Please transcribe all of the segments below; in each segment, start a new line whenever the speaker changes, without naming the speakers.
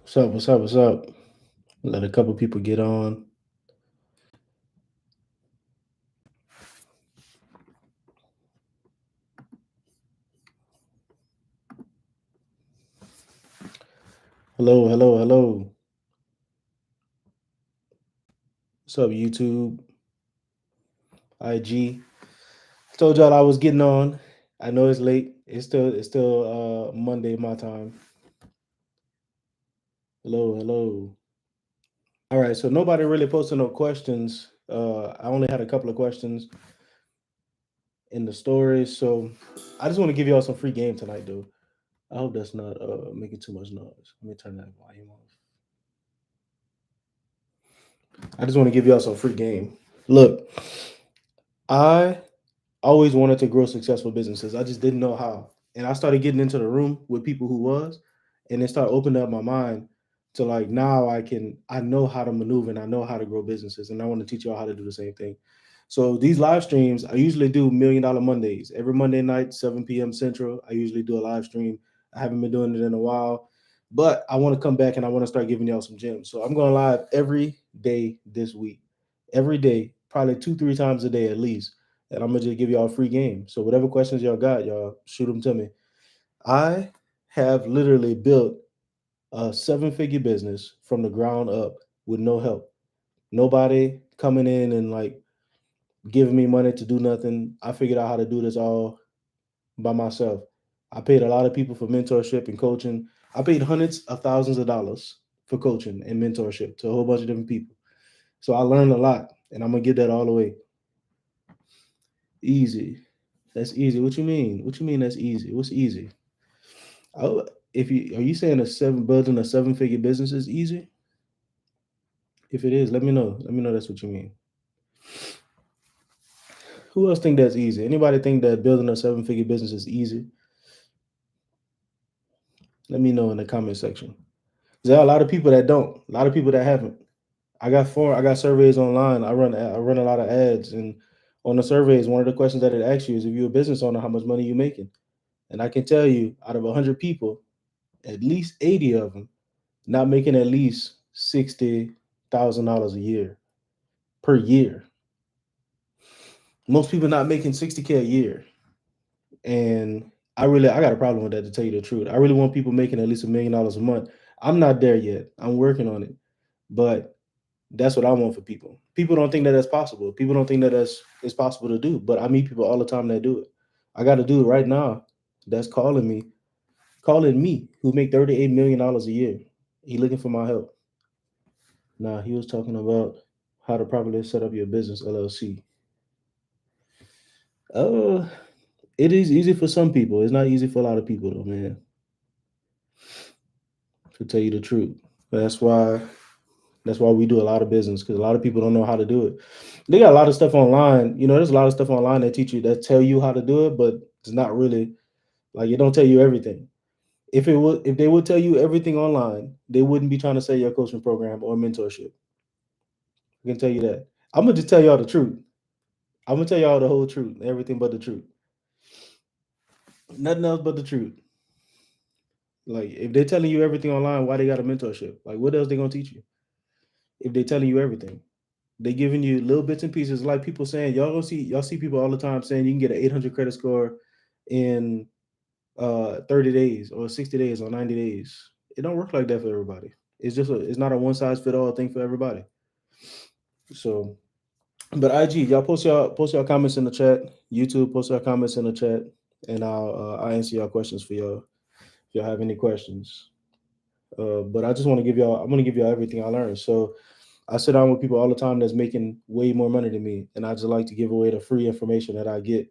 What's up? What's up? What's up? Let a couple people get on. Hello, hello, hello. What's up, YouTube, IG? Told y'all I was getting on. I know it's late. It's still Monday my time. Hello, hello. All right, so nobody really posted no questions. I only had a couple of questions in the stories, so I just want to give y'all some free game tonight, though. I hope that's not making too much noise. Let me turn that volume off. I just want to give y'all some free game. Look, I always wanted to grow successful businesses. I just didn't know how. And I started getting into the room with people who was, and it started opening up my mind to like now I know how to maneuver and I know how to grow businesses. And I want to teach y'all how to do the same thing. So these live streams, I usually do $1 million Mondays. Every Monday night, 7 p.m. Central. I usually do a live stream. I haven't been doing it in a while. But I want to come back and I want to start giving y'all some gems. So I'm going live every day this week. Every day, probably 2, 3 times a day at least, and I'm gonna just give y'all a free game. So whatever questions y'all got, y'all shoot them to me. I have literally built a 7 figure business from the ground up with no help. Nobody coming in and like giving me money to do nothing. I figured out how to do this all by myself. I paid a lot of people for mentorship and coaching. I paid hundreds of thousands of dollars for coaching and mentorship to a whole bunch of different people. So I learned a lot, and I'm gonna give that all away. Easy. That's easy. What you mean? What you mean that's easy? What's easy? Oh, if you are you saying a seven building a 7 figure business is easy? If it is, let me know. Let me know that's what you mean. Who else think that's easy? Anybody think that building a 7 figure business is easy? Let me know in the comment section. There are a lot of people that don't. A lot of people that haven't. I got surveys online. I run a lot of ads, and on the surveys, one of the questions that it asks you is if you're a business owner, how much money you making? And I can tell you, out of 100 people, at least 80 of them not making at least $60,000 a year per year. Most people not making 60K a year, and I got a problem with that, to tell you the truth. I really want people making at least $1 million a month. I'm not there yet. I'm working on it, but that's what I want for people. People don't think that that's possible. People don't think that it's possible to do, but I meet people all the time that do it. I got a dude right now that's calling me who make $38 million a year. He looking for my help. Nah, he was talking about how to properly set up your business LLC. Uh, it is easy for some people. It's not easy for a lot of people though, man. To tell you the truth, that's why that's why we do a lot of business, because a lot of people don't know how to do it. They got a lot of stuff online. There's a lot of stuff online that teach you that tell you how to do it, but it's not really like it don't tell you everything. If they would tell you everything online, they wouldn't be trying to sell your coaching program or mentorship. I can tell you that. I'm gonna just tell y'all the truth. I'm gonna tell y'all the whole truth, everything but the truth. Nothing else but the truth. Like if they're telling you everything online, why they got a mentorship? Like what else they gonna teach you? If they're telling you everything, they giving you little bits and pieces. Like people saying, y'all see people all the time saying you can get an 800 credit score in 30 days or 60 days or 90 days. It don't work like that for everybody. It's not a one size fit all thing for everybody. So, but IG, y'all post y'all comments in the chat. YouTube, post your comments in the chat, and I'll answer y'all questions for y'all if y'all have any questions. But I just want to give y'all I'm gonna give y'all everything I learned. So I sit down with people all the time that's making way more money than me, and I just like to give away the free information that I get.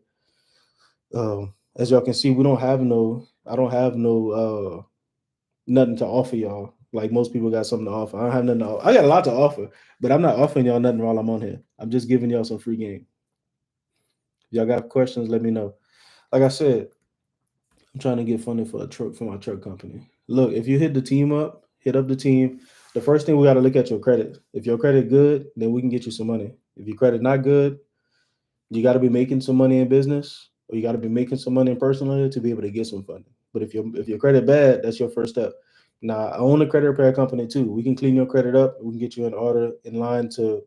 As y'all can see, I don't have no nothing to offer y'all. Like most people got something to offer. I don't have nothing to offer. I got a lot to offer, but I'm not offering y'all nothing while I'm on here. I'm just giving y'all some free game. If y'all got questions, let me know. Like I said, I'm trying to get funding for a truck for my truck company. Look, if you hit up the team. The first thing we got to look at your credit. If your credit good, then we can get you some money. If your credit not good, you got to be making some money in business, or you got to be making some money in personally to be able to get some funding. But if your credit bad, that's your first step. Now, I own a credit repair company too. We can clean your credit up. We can get you in order in line to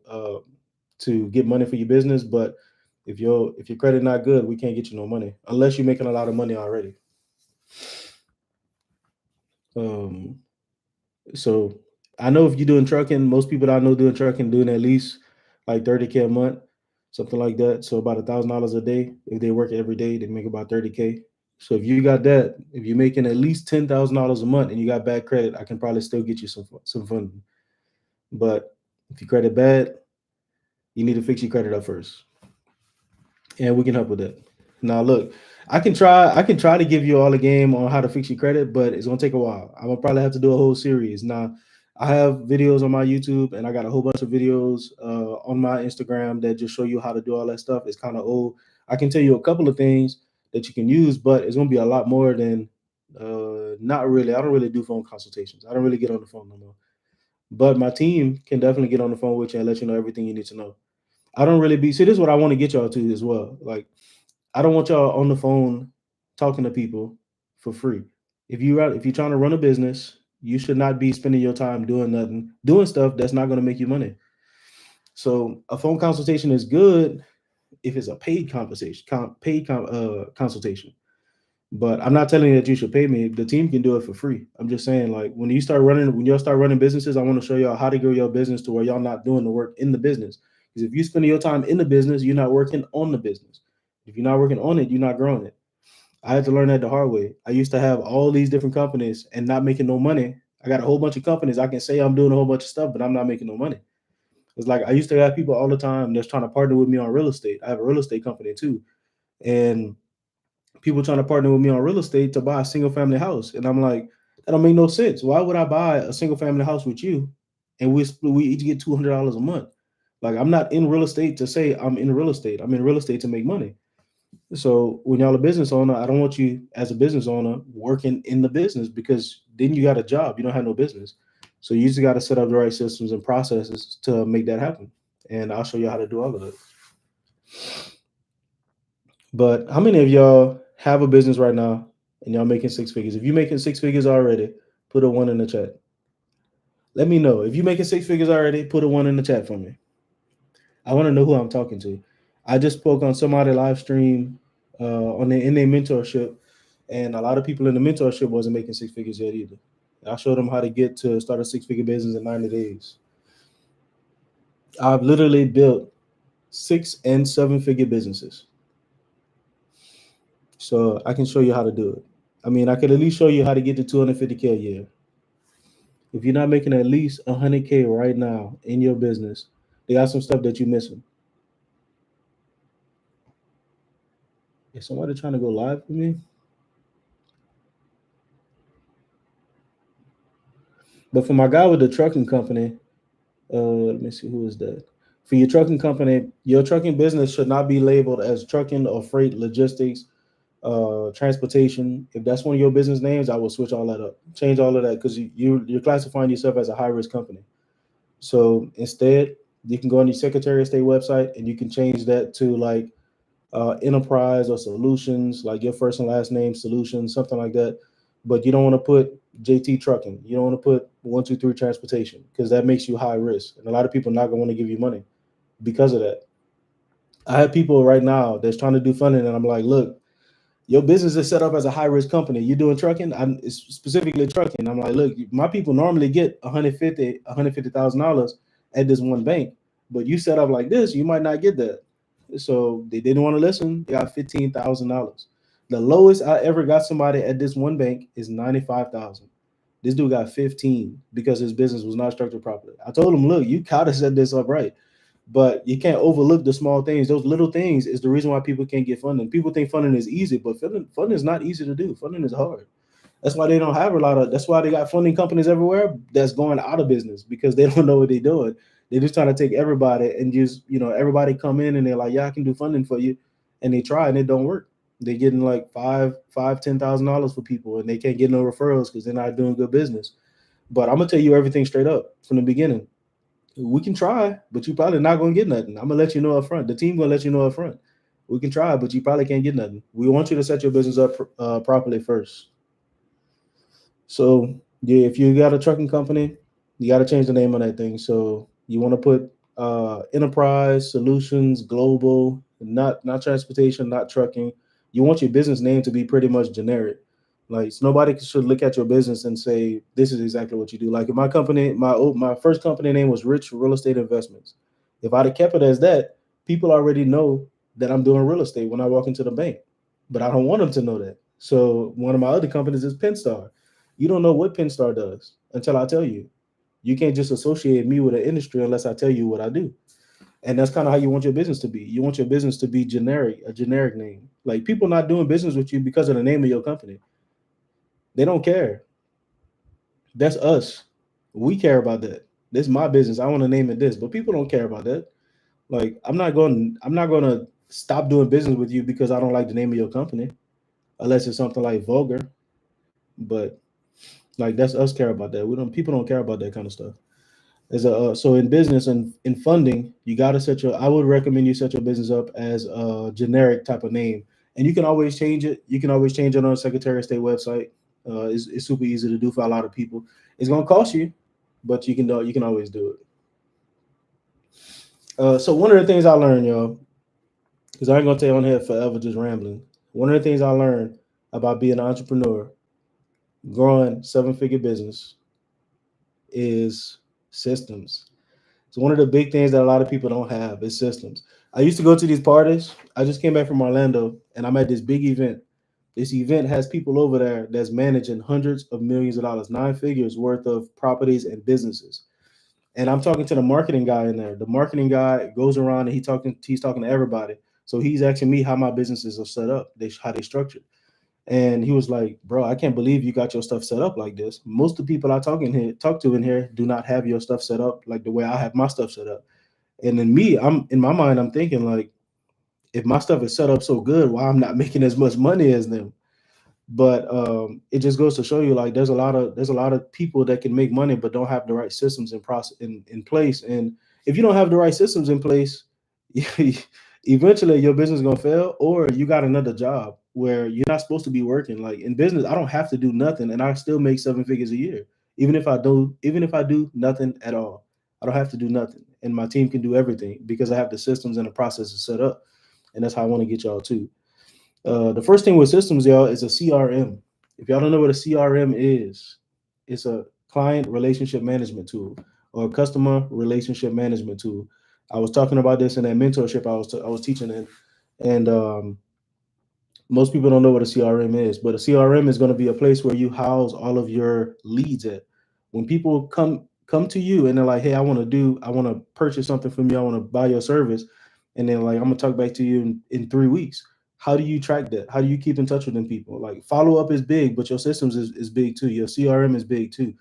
get money for your business. But if your credit not good, we can't get you no money unless you're making a lot of money already. Um, so I know if you're doing trucking, most people that I know doing trucking doing at least like 30K a month, something like that. So about $1,000 a day. If they work every day, they make about 30K. So if you got that, if you're making at least $10,000 a month and you got bad credit, I can probably still get you some funding. But if your credit bad, you need to fix your credit up first, and we can help with that. Now, look, I can try to give you all the game on how to fix your credit, but it's gonna take a while. I'm gonna probably have to do a whole series. Now, I have videos on my YouTube, and I got a whole bunch of videos on my Instagram that just show you how to do all that stuff. It's kind of old. I can tell you a couple of things that you can use, but it's gonna be a lot more than not really. I don't really do phone consultations. I don't really get on the phone no more. But my team can definitely get on the phone with you and let you know everything you need to know. I don't really be see this is what I want to get y'all to as well. Like I don't want y'all on the phone talking to people for free. If you're trying to run a business, you should not be spending your time doing nothing, doing stuff that's not going to make you money. So a phone consultation is good if it's a paid conversation, consultation. But I'm not telling you that you should pay me. The team can do it for free. I'm just saying, like when y'all start running businesses, I want to show y'all how to grow your business to where y'all not doing the work in the business. Because if you're spending your time in the business, you're not working on the business. If you're not working on it, you're not growing it. I had to learn that the hard way. I used to have all these different companies and not making no money. I got a whole bunch of companies. I can say I'm doing a whole bunch of stuff, but I'm not making no money. It's like I used to have people all the time that's trying to partner with me on real estate. I have a real estate company too. And people trying to partner with me on real estate to buy a single family house. And I'm like, that don't make no sense. Why would I buy a single family house with you and we each get $200 a month? Like I'm not in real estate to say I'm in real estate. I'm in real estate to make money. So when y'all a business owner, I don't want you as a business owner working in the business because then you got a job. You don't have no business. So you just got to set up the right systems and processes to make that happen. And I'll show you how to do all of it. But how many of y'all have a business right now and y'all making six figures? If you're making six figures already, put a one in the chat. Let me know. If you're making six figures already, put a one in the chat for me. I want to know who I'm talking to. I just spoke on somebody live stream on their in their mentorship, and a lot of people in the mentorship wasn't making six figures yet either. I showed them how to get to start a six figure business in 90 days. I've literally built 6 and 7 figure businesses. So I can show you how to do it. I mean, I could at least show you how to get to 250K a year. If you're not making at least 100K right now in your business, they got some stuff that you're missing. Is somebody trying to go live with me? But for my guy with the trucking company, let me see who is that. For your trucking company, your trucking business should not be labeled as trucking or freight logistics, transportation. If that's one of your business names, I will switch all that up, change all of that because you're classifying yourself as a high risk company. So instead, you can go on your Secretary of State website and you can change that to like enterprise or solutions, like your first and last name solutions, something like that. But you don't want to put JT trucking. You don't want to put 123 transportation because that makes you high risk. And a lot of people not gonna want to give you money because of that. I have people right now that's trying to do funding, and I'm like, look, your business is set up as a high risk company. You're doing trucking. It's specifically trucking. I'm like, look, my people normally get 150,000 dollars at this one bank, but you set up like this, you might not get that. So they didn't want to listen. They got $15,000. The lowest I ever got somebody at this one bank is 95,000. This dude got 15 because his business was not structured properly. I told him, look, you gotta set this up right. But you can't overlook the small things. Those little things is the reason why people can't get funding. People think funding is easy, but funding is not easy to do. Funding is hard. That's why they don't have a lot of. That's why they got funding companies everywhere that's going out of business because they don't know what they're doing. They're just trying to take everybody and just everybody come in and they're like, yeah, I can do funding for you, and they try and it don't work. They're getting like $10,000 for people, and they can't get no referrals because they're not doing good business. But I'm gonna tell you everything straight up from the beginning. We can try, but you probably not gonna get nothing. I'm gonna let you know up front. The team gonna let you know up front. We can try, but you probably can't get nothing. We want you to set your business up properly first. So Yeah, if you got a trucking company, you got to change the name on that thing. So you want to put enterprise solutions global, not transportation, not trucking. You want your business name to be pretty much generic. Like so nobody should look at your business and say this is exactly what you do. Like if my company, my first company name was Rich Real Estate Investments. If I'd have kept it as that, people already know that I'm doing real estate when I walk into the bank. But I don't want them to know that. So one of my other companies is Penstar. You don't know what Penstar does until I tell you. You can't just associate me with an industry unless I tell you what I do. And that's kind of how you want your business to be. You want your business to be generic, a generic name. Like people not doing business with you because of the name of your company. They don't care. That's us. We care about that. This is my business. I want to name it this, but people don't care about that. Like I'm not going to stop doing business with you because I don't like the name of your company unless it's something like vulgar, but like that's us care about that. We don't people don't care about that kind of stuff. As a so in business and in funding, you got to set your. I would recommend you set your business up as a generic type of name, and you can always change it. You can always change it on the Secretary of State website. It's super easy to do for a lot of people. It's gonna cost you, but you can always do it. So one of the things I learned, y'all, because I ain't gonna stay on here forever just rambling. One of the things I learned about being an entrepreneur, growing seven figure business, is systems. So one of the big things that a lot of people don't have is systems. I used to go to these parties. I just came back from Orlando and I'm at this big event. This event has people over there that's managing hundreds of millions of dollars, nine figures worth of properties and businesses. And I'm talking to the marketing guy in there. The marketing guy goes around and he's talking to everybody. So he's asking me how my businesses are set up, how they structured. And he was like, "Bro, I can't believe you got your stuff set up like this. Most of the people talk to in here do not have your stuff set up like the way I have my stuff set up." And then me, I'm in my mind, I'm thinking like, if my stuff is set up so good, why I'm not making as much money as them? But it just goes to show you like there's a lot of people that can make money but don't have the right systems in process in place. And if you don't have the right systems in place, eventually your business is gonna fail, or you got another job where you're not supposed to be working. Like in business, I don't have to do nothing, and I still make seven figures a year, even if I do nothing at all. I don't have to do nothing, and my team can do everything because I have the systems and the processes set up, and that's how I want to get y'all too. The first thing with systems, y'all, is a CRM. If y'all don't know what a CRM is, it's a client relationship management tool or a customer relationship management tool. I was talking about this in that mentorship I was teaching in, and most people don't know what a CRM is, but a CRM is going to be a place where you house all of your leads at. When people come to you and they're like, "Hey, I want to purchase something from you. I want to buy your service," and then like, "I'm gonna talk back to you in 3 weeks." How do you track that? How do you keep in touch with them people? Like follow up is big, but your systems is big too. Your CRM is big too.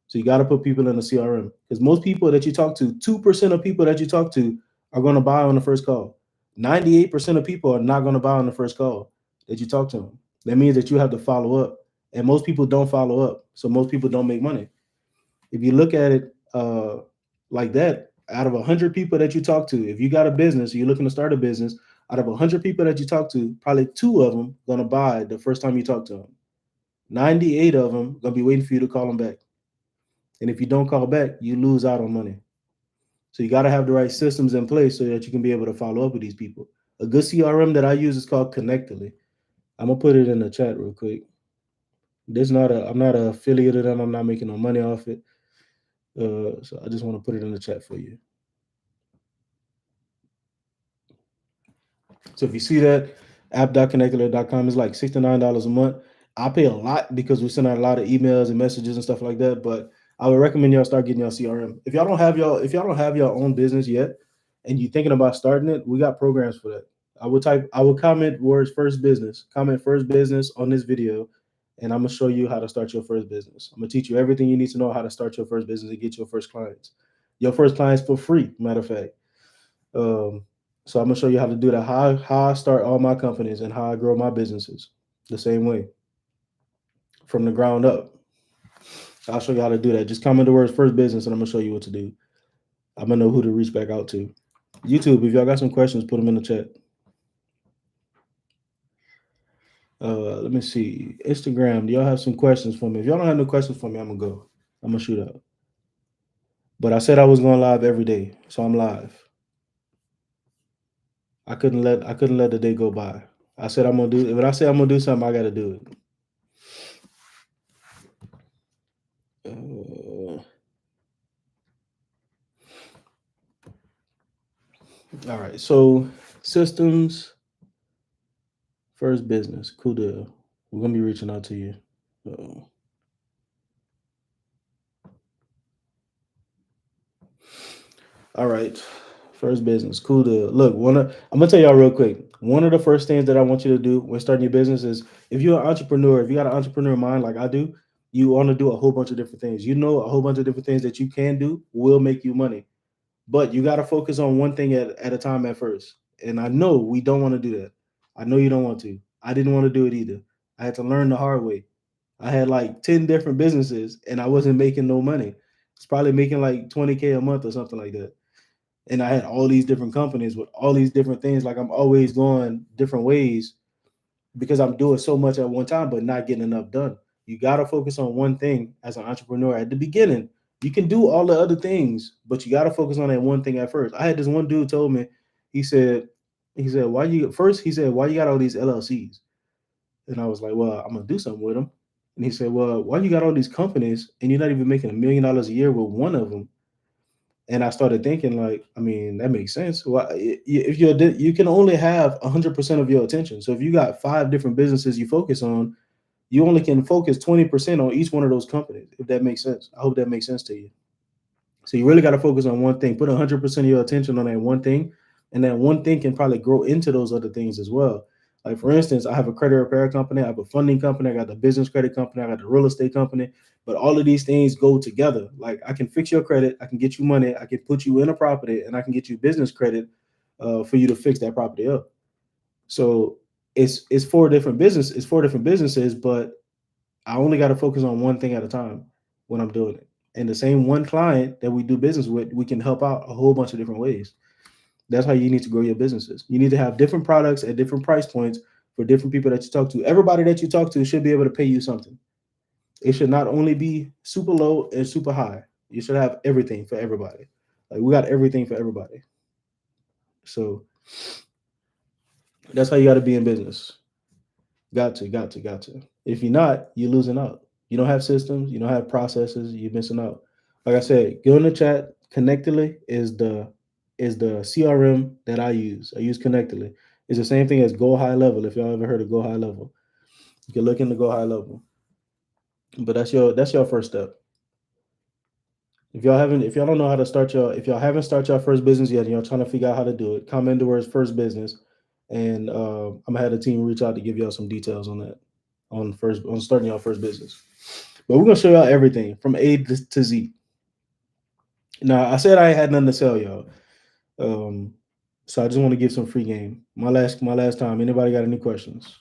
So you got to put people in the CRM because most people that you talk to, 2% of people that you talk to are going to buy on the first call. 98% of people are not going to buy on the first call that you talk to them. That means that you have to follow up, and most people don't follow up, so most people don't make money. If you look at it like that, out of 100 people that you talk to, if you got a business, you're looking to start a business, out of 100 people that you talk to, probably two of them going to buy the first time you talk to them. 98 of them going to be waiting for you to call them back. And if you don't call back, you lose out on money. So you got to have the right systems in place so that you can be able to follow up with these people. A good CRM that I use is called Connectly. I'm gonna put it in the chat real quick. I'm not an affiliate of them. I'm not making no money off it. So I just want to put it in the chat for you. So if you see that, app.connectly.com is like $69 a month. I pay a lot because we send out a lot of emails and messages and stuff like that. But I would recommend y'all start getting your CRM. If y'all don't have your own business yet and you're thinking about starting it, we got programs for that. I would comment words first business, comment first business on this video, and I'm gonna show you how to start your first business. I'm gonna teach you everything you need to know how to start your first business and get your first clients. Your first clients for free, matter of fact. Um, so I'm gonna show you how to do that. How I start all my companies and how I grow my businesses the same way from the ground up. I'll show you how to do that. Just comment the words first business and I'm gonna show you what to do. I'm gonna know who to reach back out to. YouTube, if y'all got some questions, put them in the chat. Let me see. Instagram, do y'all have some questions for me? If y'all don't have no questions for me, I'm gonna go. I'm gonna shoot out. But I said I was going live every day, so I'm live. I couldn't let the day go by. I said I'm gonna do. When I say I'm gonna do something, I gotta do it. All right. So systems first business. Cool deal. We're gonna be reaching out to you. Uh, all right. First business. Cool deal. Look, I'm gonna tell y'all real quick. One of the first things that I want you to do when starting your business is if you're an entrepreneur, if you got an entrepreneur mind like I do, you want to do a whole bunch of different things. You know a whole bunch of different things that you can do will make you money. But you got to focus on one thing at a time at first. And I know we don't want to do that. I know you don't want to. I didn't want to do it either. I had to learn the hard way. I had like 10 different businesses and I wasn't making no money. It's probably making like 20K a month or something like that. And I had all these different companies with all these different things. Like I'm always going different ways because I'm doing so much at one time, but not getting enough done. You got to focus on one thing as an entrepreneur at the beginning. You can do all the other things, but you got to focus on that one thing at first. I had this one dude told me, he said, why you first? He said, why you got all these LLCs? And I was like, well, I'm gonna do something with them. And he said, well, why you got all these companies and you're not even making $1 million a year with one of them? And I started thinking, like, I mean, that makes sense. Why, if you can only have 100% of your attention. So if you got five different businesses you focus on, you only can focus 20% on each one of those companies. If that makes sense, I hope that makes sense to you. So you really got to focus on one thing. Put 100% of your attention on that one thing, and that one thing can probably grow into those other things as well. Like for instance, I have a credit repair company, I have a funding company, I got the business credit company, I got the real estate company. But all of these things go together. Like I can fix your credit, I can get you money, I can put you in a property, and I can get you business credit for you to fix that property up. So it's four different businesses, but I only got to focus on one thing at a time when I'm doing it. And the same one client that we do business with, we can help out a whole bunch of different ways. That's how you need to grow your businesses. You need to have different products at different price points for different people that you talk to. Everybody that you talk to should be able to pay you something. It should not only be super low and super high. You should have everything for everybody. Like we got everything for everybody. So that's how you got to be in business. Got to. If you're not, you're losing out. You don't have systems, you don't have processes, you're missing out. Like I said, go in the chat. Connectly is the CRM that I use. I use Connectly. It's the same thing as Go High Level. If y'all ever heard of Go High Level, you can look into Go High Level. But that's your first step. If y'all don't know how to start if y'all haven't started your first business yet and y'all trying to figure out how to do it, comment the words first business, and I'm gonna have the team reach out to give y'all some details on that on starting your first business. But we're gonna show y'all everything from A to Z. Now I said I had nothing to sell y'all, um, so I just want to give some free game. My last time. Anybody got any questions?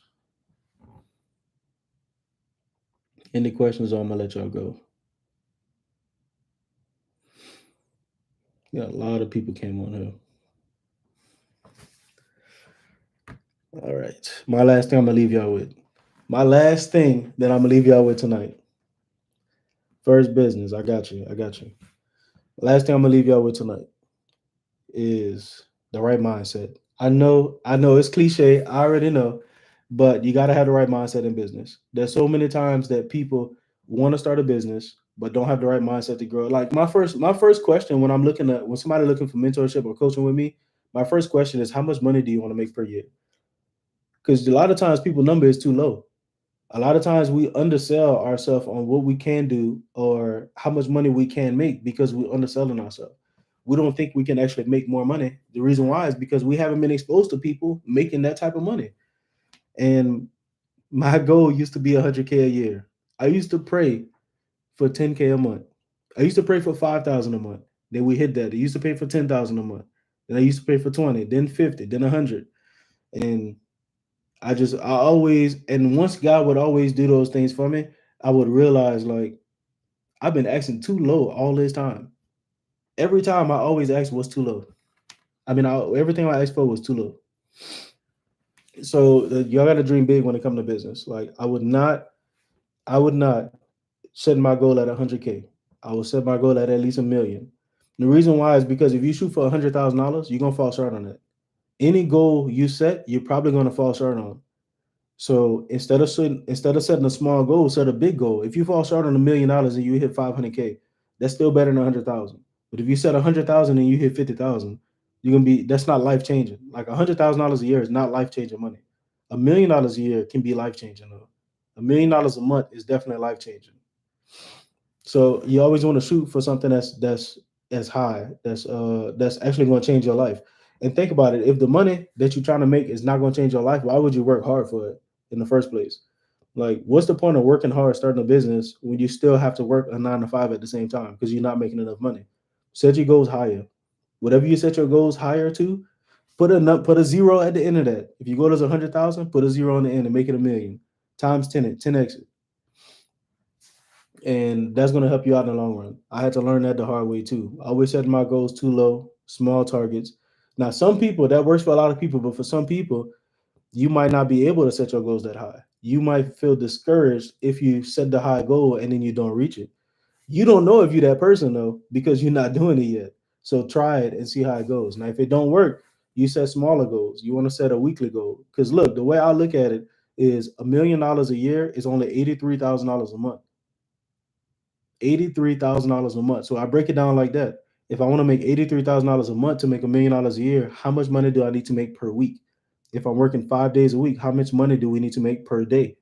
Any questions? Or I'm gonna let y'all go. Yeah, a lot of people came on here. All right. My last thing I'm gonna leave y'all with. My last thing that I'm gonna leave y'all with tonight. First business. I got you. I got you. Last thing I'm gonna leave y'all with tonight is the right mindset. I know it's cliche. I already know, but you gotta have the right mindset in business. There's so many times that people want to start a business but don't have the right mindset to grow. Like my first question when somebody looking for mentorship or coaching with me, my first question is how much money do you want to make per year? Because a lot of times people number is too low. A lot of times we undersell ourselves on what we can do or how much money we can make because we're underselling ourselves. We don't think we can actually make more money. The reason why is because we haven't been exposed to people making that type of money. And my goal used to be 100K a year. I used to pray for 10K a month. I used to pray for 5,000 a month. Then we hit that. I used to pay for 10,000 a month. Then I used to pay for 20, then 50, then 100. And and once God would always do those things for me, I would realize like I've been asking too low all this time. Every time I always ask what's too low. I mean, everything I asked for was too low. So y'all got to dream big when it comes to business. Like I would not set my goal at 100K. I will set my goal at least a million. The reason why is because if you shoot for $100,000, you're gonna fall short on it. Any goal you set, you're probably gonna fall short on. So instead of setting a small goal, set a big goal. If you fall short on $1 million and you hit 500K, that's still better than 100,000. But if you set 100,000 and you hit 50,000, you're gonna be that's not life changing. Like $100,000 a year is not life changing money. $1 million a year can be life changing though. $1 million a month is definitely life changing. So you always want to shoot for something that's high, that's actually going to change your life. And think about it: if the money that you're trying to make is not going to change your life, why would you work hard for it in the first place? Like, what's the point of working hard starting a business when you still have to work a 9 to 5 at the same time because you're not making enough money? Set your goals higher. Whatever you set your goals higher to, put a zero at the end of that. If your goal is 100,000, put a zero on the end and make it a million times 10x, and that's going to help you out in the long run. I had to learn that the hard way too. I always set my goals too low, small targets. Now, some people that works for a lot of people, but for some people, you might not be able to set your goals that high. You might feel discouraged if you set the high goal and then you don't reach it. You don't know if you're that person though because you're not doing it yet. So try it and see how it goes. Now, if it don't work, you set smaller goals. You want to set a weekly goal because look, the way I look at it is $1 million a year is only $83,000 a month. $83,000 a month. So I break it down like that. If I want to make $83,000 a month to make $1 million a year, how much money do I need to make per week? If I'm working 5 days a week, how much money do we need to make per day?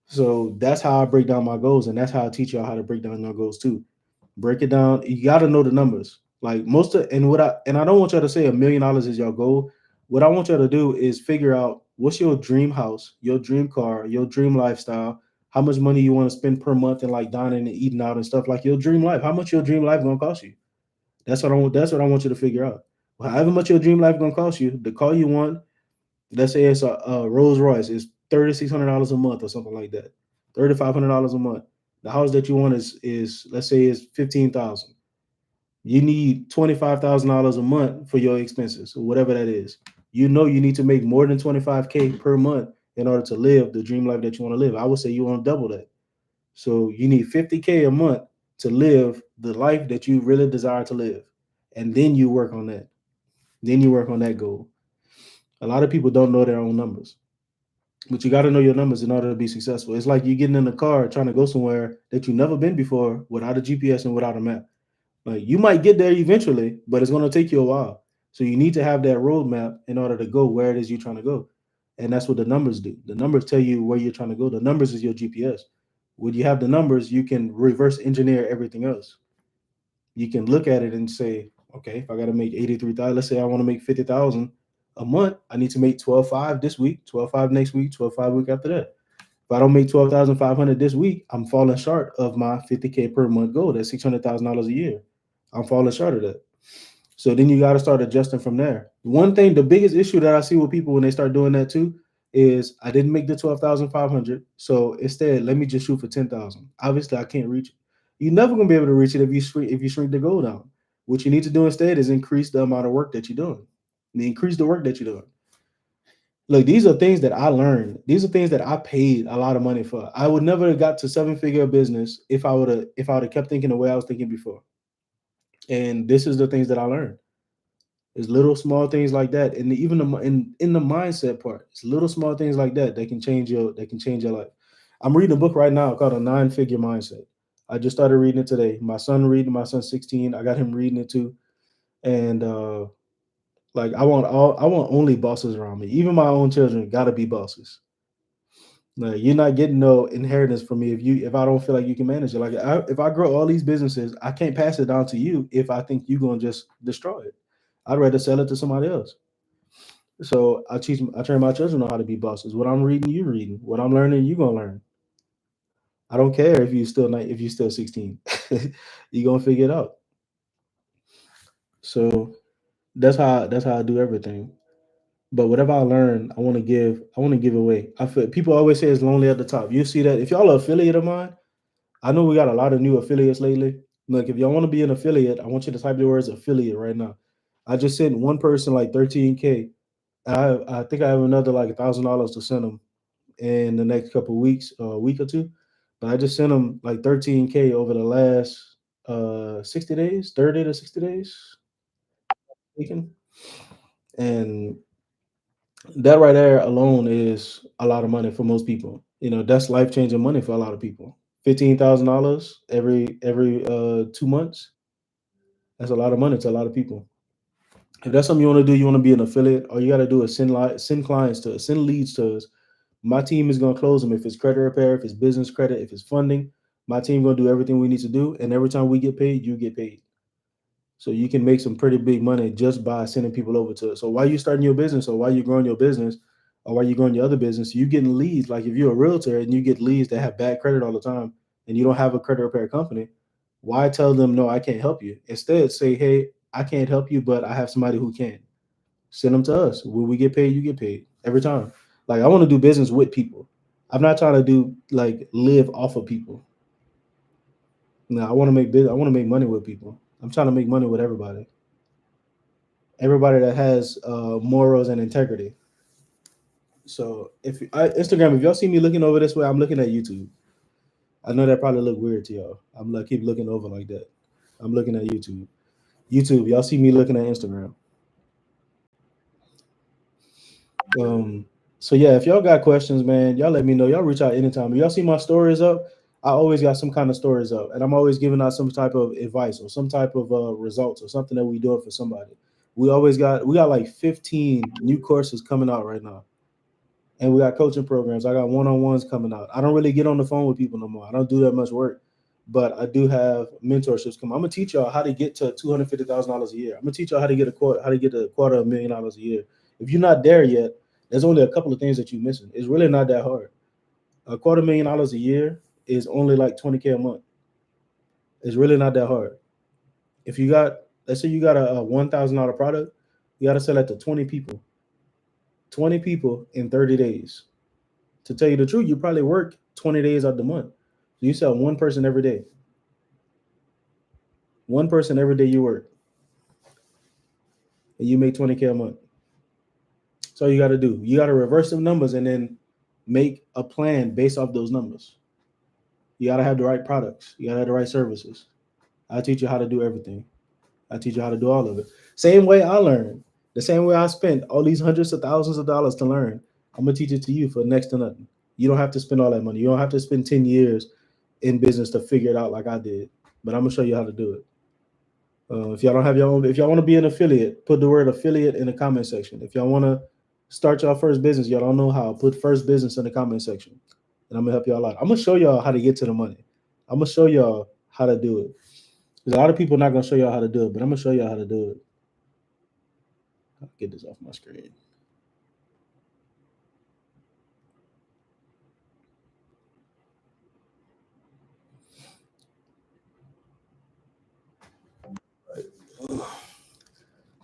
So that's how I break down my goals, and that's how I teach y'all how to break down your goals too. Break it down. You got to know the numbers. Like most of, and I don't want y'all to say $1 million is your goal. What I want y'all to do is figure out what's your dream house, your dream car, your dream lifestyle, how much money you want to spend per month and like dining and eating out and stuff, like your dream life. How much your dream life gonna cost you? That's what I want. That's what I want you to figure out. However much your dream life gonna cost you, the car you want, let's say it's a Rolls Royce, is $3,600 a month or something like that, $3,500 a month. The house that you want is let's say is 15,000. You need $25,000 a month for your expenses, or whatever that is. You know you need to make more than 25K per month in order to live the dream life that you want to live. I would say you want to double that. So you need 50K a month to live the life that you really desire to live. And then you work on that. Then you work on that goal. A lot of people don't know their own numbers. But you got to know your numbers in order to be successful. It's like you getting in a car trying to go somewhere that you've never been before without a GPS and without a map. Like you might get there eventually, but it's going to take you a while. So you need to have that roadmap in order to go where it is you're trying to go. And that's what the numbers do. The numbers tell you where you're trying to go. The numbers is your GPS. When you have the numbers, you can reverse engineer everything else. You can look at it and say, okay, if I got to make 83,000, let's say I want to make 50,000 a month, I need to make 12.5 this week, 12.5 next week, 12.5 week after that. If I don't make 12,500 this week, I'm falling short of my 50K per month goal. That's $600,000 a year. I'm falling short of that. So then you got to start adjusting from there. One thing, the biggest issue that I see with people when they start doing that too, is I didn't make the 12,500. So instead, let me just shoot for 10,000. Obviously, I can't reach it. You're never gonna be able to reach it if you shrink the goal down. What you need to do instead is increase the amount of work that you're doing. Increase the work that you're doing. Look, these are things that I learned. These are things that I paid a lot of money for. I would never have got to seven-figure business if I would have kept thinking the way I was thinking before. And this is the things that I learned. It's little small things like that, and even in the mindset part, it's little small things like that that can change your life. I'm reading a book right now called A Nine-Figure Mindset. I just started reading it today. My son's 16. I got him reading it too, and like I want only bosses around me. Even my own children got to be bosses. Like you're not getting no inheritance from me if I don't feel like you can manage it. Like if I grow all these businesses, I can't pass it down to you if I think you're gonna just destroy it. I'd rather sell it to somebody else. So I train my children on how to be bosses. What I'm reading, you reading. What I'm learning, you gonna learn. I don't care if you still not if you still 16. You gonna figure it out. So that's how I do everything. But whatever I learn, I want to give away. I feel people always say it's lonely at the top. You see that if y'all are affiliate of mine, I know we got a lot of new affiliates lately. Look, if y'all want to be an affiliate, I want you to type the words affiliate right now. I just sent one person like 13K, I think I have another like $1,000 to send them in the next couple of weeks, a week or two. But I just sent them like 13K over the last 60 days, 30 to 60 days, weekend. And that right there alone is a lot of money for most people. You know, that's life changing money for a lot of people. $15,000 every 2 months. That's a lot of money to a lot of people. If that's something you want to do, you want to be an affiliate, all you got to do is send clients to us, send leads to us. My team is going to close them if it's credit repair, if it's business credit, if it's funding. My team going to do everything we need to do, and every time we get paid, you get paid. So you can make some pretty big money just by sending people over to it. So while you starting your business, or while you're growing your business, or while you're growing your other business, you getting leads. Like if you're a realtor and you get leads that have bad credit all the time, and you don't have a credit repair company, why tell them no, I can't help you? Instead, say, hey, I can't help you, but I have somebody who can. Send them to us. When we get paid, you get paid every time. Like I want to do business with people. I'm not trying to do like live off of people. No, I want to make business. I want to make money with people. I'm trying to make money with everybody. Everybody that has morals and integrity. So Instagram, if y'all see me looking over this way, I'm looking at YouTube. I know that probably look weird to y'all. I'm like keep looking over like that. I'm looking at YouTube. YouTube, y'all see me looking at Instagram. Um, so yeah, if y'all got questions, man, y'all let me know. Y'all reach out anytime. If y'all see my stories up, I always got some kind of stories up, and I'm always giving out some type of advice or some type of results or something that we doing for somebody. We got like 15 new courses coming out right now, and we got coaching programs. I got one-on-ones coming out. I don't really get on the phone with people no more. I don't do that much work, but I do have mentorships coming. I'm gonna teach y'all how to get to $250,000 a year. I'm gonna teach y'all how to get a $250,000 a year. If you're not there yet, there's only a couple of things that you're missing. It's really not that hard. $250,000 a year is only like 20K a month. It's really not that hard. If you got, let's say you got a $1,000 product, you got to sell it to 20 people. 20 people in 30 days. To tell you the truth, you probably work 20 days out the month. So you sell one person every day. One person every day you work, and you make 20K a month. That's all you got to do. You got to reverse the numbers and then make a plan based off those numbers. You got to have the right products. You got to have the right services. I teach you how to do everything. I teach you how to do all of it. Same way I learned. The same way I spent all these hundreds of thousands of dollars to learn. I'm gonna teach it to you for next to nothing. You don't have to spend all that money. You don't have to spend 10 years in business to figure it out like I did. But I'm gonna show you how to do it. If y'all don't have your own, if y'all want to be an affiliate, put the word affiliate in the comment section. If y'all want to start your first business, y'all don't know how, put first business in the comment section, and I'm gonna help y'all out. I'm gonna show y'all how to get to the money. I'm gonna show y'all how to do it. Because a lot of people are not gonna show y'all how to do it, but I'm gonna show y'all how to do it. I'll get this off my screen.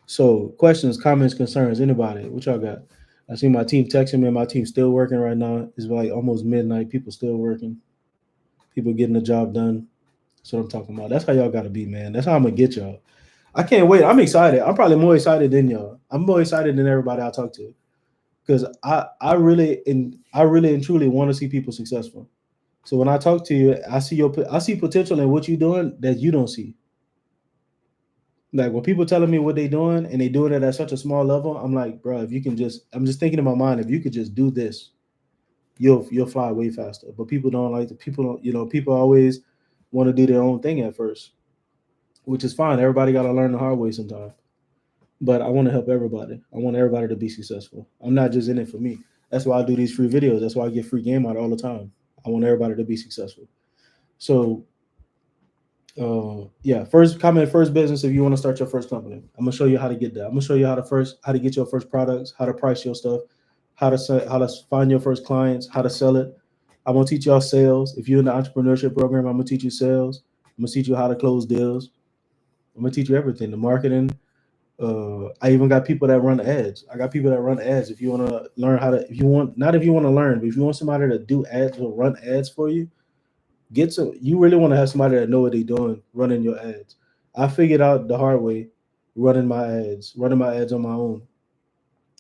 So, questions, comments, concerns, anybody? What y'all got? I see my team texting me. My team's still working right now. It's like almost midnight. People still working. People getting the job done. That's what I'm talking about. That's how y'all got to be, man. That's how I'm gonna get y'all. I can't wait. I'm excited. I'm probably more excited than y'all. I'm more excited than everybody I talk to because I really and truly want to see people successful. So when I talk to you, I see potential in what you're doing that you don't see. Like when people telling me what they doing and they doing it at such a small level, I'm like, bro, if you can just, I'm just thinking in my mind, if you could just do this, you'll fly way faster. But people don't like the people don't, people always want to do their own thing at first, which is fine. Everybody got to learn the hard way sometimes. But I want to help everybody. I want everybody to be successful. I'm not just in it for me. That's why I do these free videos. That's why I get free game out all the time. I want everybody to be successful. So yeah, first comment, first business. If you want to start your first company, I'm gonna show you how to get that. I'm gonna show you how to get your first products, how to price your stuff, how to find your first clients, how to sell it. I'm gonna teach y'all sales. If you're in the entrepreneurship program, I'm gonna teach you sales. I'm gonna teach you how to close deals. I'm gonna teach you everything, the marketing. I even got people that run ads. I got people that run ads. If you want to learn how to, if you want, not if you want to learn, but if you want somebody to do ads or run ads for you, get some. You really want to have somebody that know what they're doing running your ads. I figured out the hard way running my ads on my own.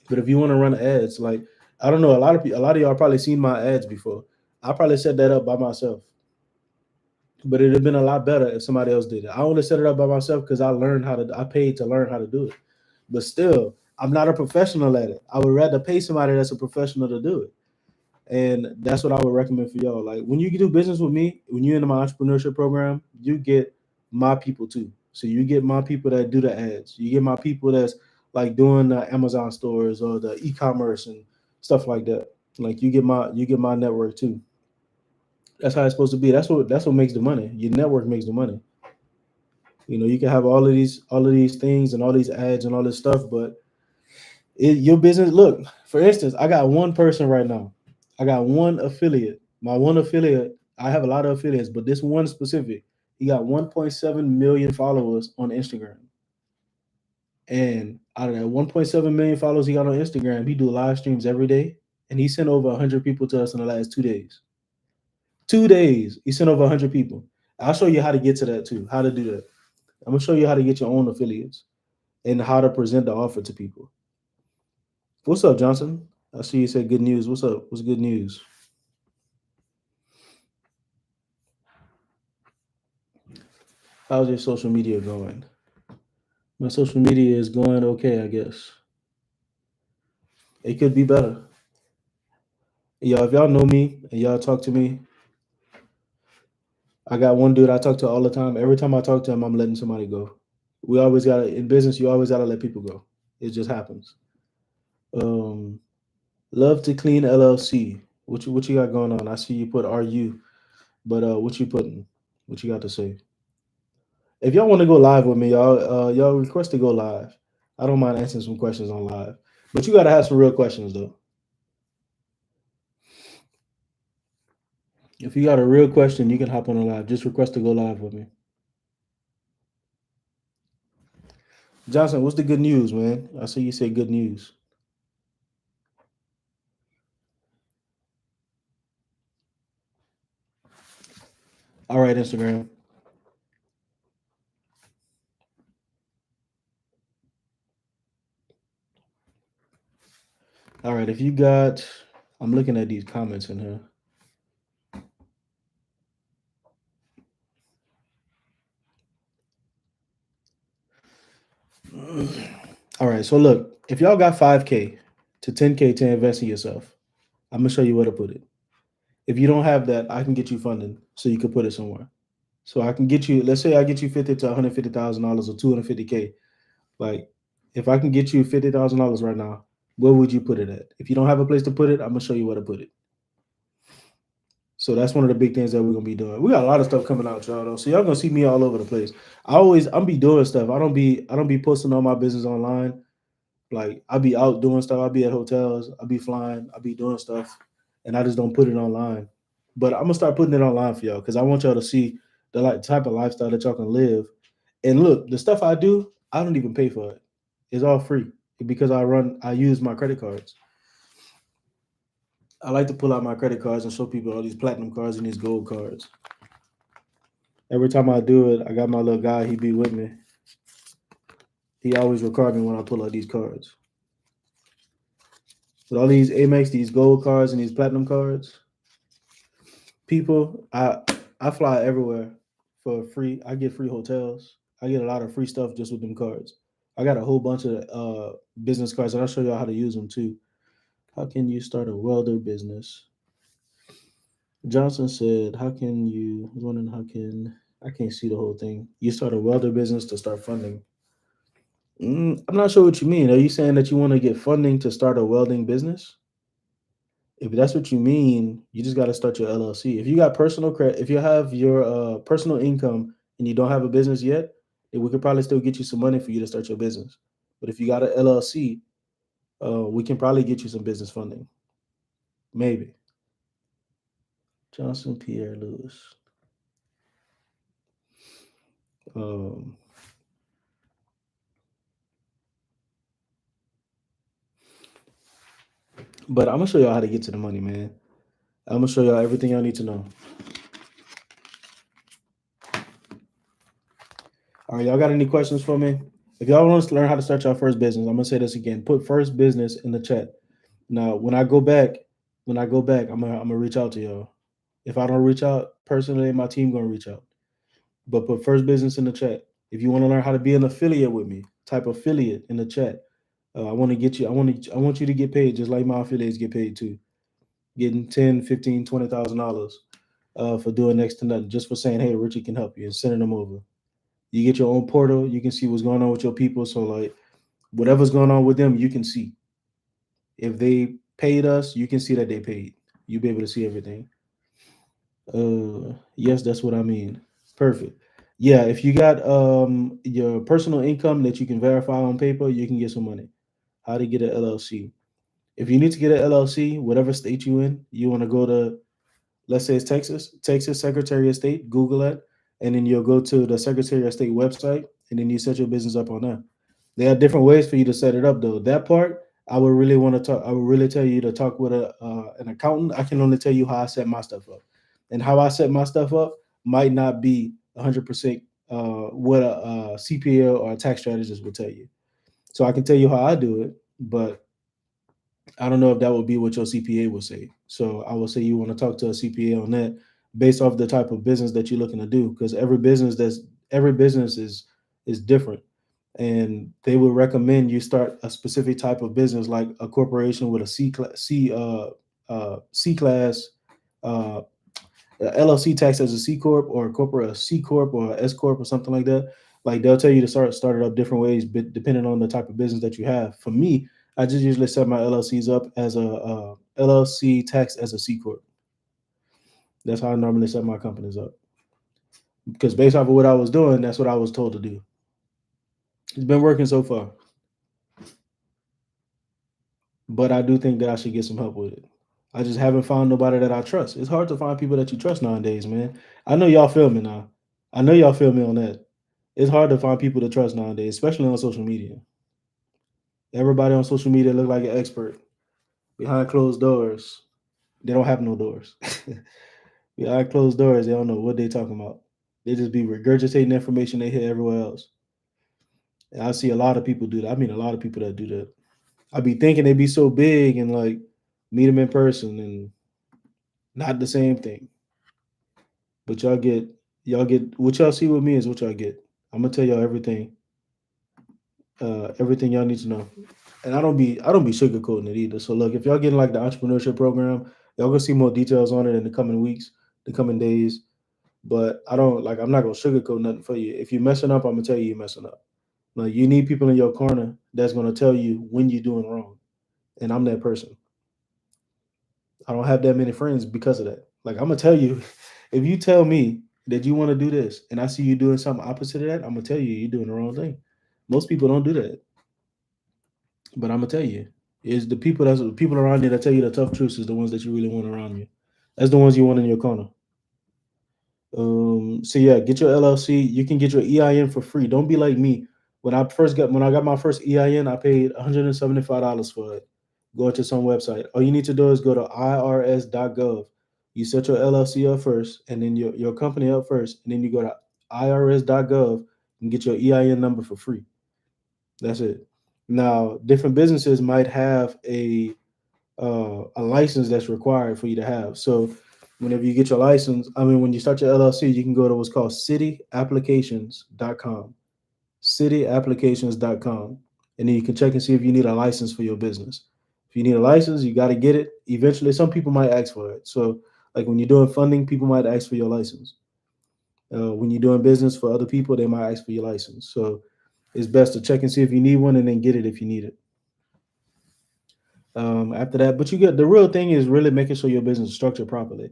But if you want to run ads, like I don't know, a lot of y'all probably seen my ads before. I probably set that up by myself, but it'd have been a lot better if somebody else did it. I only set it up by myself because I paid to learn how to do it. But still, I'm not a professional at it. I would rather pay somebody that's a professional to do it. And that's what I would recommend for y'all. Like when you do business with me, when you're in my entrepreneurship program, you get my people too. So you get my people that do the ads. You get my people that's like doing the Amazon stores or the e-commerce and stuff like that. Like you get my network too. That's how it's supposed to be. That's what makes the money. Your network makes the money. You know, you can have all of these things and all these ads and all this stuff, but your business. Look, for instance, I got one person right now. I got one affiliate. My one affiliate. I have a lot of affiliates, but this one specific, he got 1.7 million followers on Instagram. And out of that 1.7 million followers he got on Instagram, he do live streams every day, and he sent over 100 people to us in the last 2 days. 2 days, he sent over 100 people. I'll show you how to get to that too. How to do that. I'm gonna show you how to get your own affiliates and how to present the offer to people. What's up, Johnson? I see you said good news. What's up? What's good news? How's your social media going? My social media is going okay, I guess. It could be better. Y'all, if y'all know me and y'all talk to me, I got one dude I talk to all the time. Every time I talk to him, I'm letting somebody go. We always gotta in business. You always gotta let people go. It just happens. Um, Love to clean LLC. What you got going on? I see you put RU, but what you putting? What you got to say? If y'all want to go live with me, y'all request to go live. I don't mind answering some questions on live, but you got to have some real questions though. If you got a real question, you can hop on a live. Just request to go live with me. Johnson, what's the good news, man? I see you say good news. All right, Instagram. All right, if you got, I'm looking at these comments in here. All right, so look, if y'all got 5K to 10K to invest in yourself, I'm gonna show you where to put it. If you don't have that, I can get you funding so you can put it somewhere. So I can get you, let's say I get you 50 to $150,000 or 250K. Like, if I can get you $50,000 right now, where would you put it at? If you don't have a place to put it, I'm gonna show you where to put it. So that's one of the big things that we're gonna be doing. We got a lot of stuff coming out, y'all. Though, so y'all gonna see me all over the place. I'm be doing stuff. I don't be posting all my business online. Like I be out doing stuff. I be at hotels. I be flying. I be doing stuff, and I just don't put it online. But I'm gonna start putting it online for y'all because I want y'all to see the like type of lifestyle that y'all can live. And look, the stuff I do, I don't even pay for it. It's all free because I use my credit cards. I like to pull out my credit cards and show people all these platinum cards and these gold cards. Every time I do it, I got my little guy. He be with me. He always record me when I pull out these cards. With all these Amex, these gold cards, and these platinum cards, people, I fly everywhere for free. I get free hotels. I get a lot of free stuff just with them cards. I got a whole bunch of business cards, and I'll show y'all how to use them too. How can you start a welder business? Johnson said, "How can you?" I was wondering how can I can't see the whole thing. You start a welder business to start funding. I'm not sure what you mean. Are you saying that you want to get funding to start a welding business? If that's what you mean, you just got to start your LLC. If you got personal credit, if you have your personal income and you don't have a business yet, then we could probably still get you some money for you to start your business. But if you got an LLC, we can probably get you some business funding. Maybe. Johnson Pierre Lewis. Um, but I'm gonna show y'all how to get to the money, man. I'm gonna show y'all everything y'all need to know. All right, y'all got any questions for me? If y'all want to learn how to start your first business, I'm gonna say this again. Put first business in the chat. Now, when I go back, I'm gonna reach out to y'all. If I don't reach out personally, my team gonna reach out. But put first business in the chat. If you want to learn how to be an affiliate with me, type affiliate in the chat. I want to get you. I want you to get paid just like my affiliates get paid too. Getting 10, 15, $20,000 for doing next to nothing, just for saying, "Hey, Richie can help you," and sending them over. You get your own portal. You can see what's going on with your people. So like whatever's going on with them, you can see. If they paid us, you can see that they paid. You'll be able to see everything. Yes, that's what I mean. Perfect. Yeah, if you got your personal income that you can verify on paper, you can get some money. How to get an LLC? If you need to get an LLC, whatever state you in, you want to go to, let's say it's Texas, Texas Secretary of State, Google that, and then you'll go to the Secretary of State website, and then you set your business up on that. There are different ways for you to set it up, though. That part, I would really want to talk. I would really tell you to talk with a an accountant. I can only tell you how I set my stuff up, and how I set my stuff up might not be 100% what a CPA or a tax strategist would tell you. So I can tell you how I do it, but I don't know if that would be what your CPA would say. So I would say you want to talk to a CPA on that based off the type of business that you're looking to do, because every business is different, and they would recommend you start a specific type of business like a corporation with a C class uh, LLC tax as a C corp, or a corporate a C corp or a S corp or something like that. Like they'll tell you to start it up different ways, but depending on the type of business that you have. For me, I just usually set my LLCs up as a LLC tax as a C corp. That's how I normally set my companies up, because based off of what I was doing, that's what I was told to do. It's been working so far, but I do think that I should get some help with it. I just haven't found nobody that I trust. It's hard to find people that you trust nowadays, man. I know y'all feel me now. I know y'all feel me on that. It's hard to find people to trust nowadays, especially on social media. Everybody on social media look like an expert. Behind closed doors, they don't have no doors. Behind closed doors, they don't know what they talking about. They just be regurgitating information they hear everywhere else. And I see a lot of people do that. I mean, a lot of people that do that. I be thinking they be so big and like meet them in person and not the same thing. But y'all get what y'all see with me is what y'all get. I'm gonna tell y'all everything y'all need to know. And I don't be sugarcoating it either. So look, if y'all getting like the entrepreneurship program, y'all gonna see more details on it in the coming weeks, the coming days. But I'm not gonna sugarcoat nothing for you. If you're messing up, I'm gonna tell you you're messing up. Like you need people in your corner that's gonna tell you when you're doing wrong. And I'm that person. I don't have that many friends because of that. Like I'm gonna tell you, if you tell me that you want to do this and I see you doing something opposite of that, I'm gonna tell you you're doing the wrong thing. Most people don't do that. But I'm gonna tell you, is the people around you that tell you the tough truths is the ones that you really want around you. That's the ones you want in your corner. So yeah, get your LLC. You can get your EIN for free. Don't be like me. When I got my first EIN, I paid $175 for it. Go to some website. All you need to do is go to irs.gov. You set your LLC up first, and then your company up first, and then you go to irs.gov and get your EIN number for free. That's it. Now, different businesses might have a license that's required for you to have. So, whenever you get your license, when you start your LLC, you can go to what's called cityapplications.com, cityapplications.com, and then you can check and see if you need a license for your business. If you need a license, you got to get it. Eventually, some people might ask for it. So, like when you're doing funding, people might ask for your license. When you're doing business for other people, they might ask for your license. So, it's best to check and see if you need one, and then get it if you need it. After that, but you get the real thing is really making sure your business is structured properly,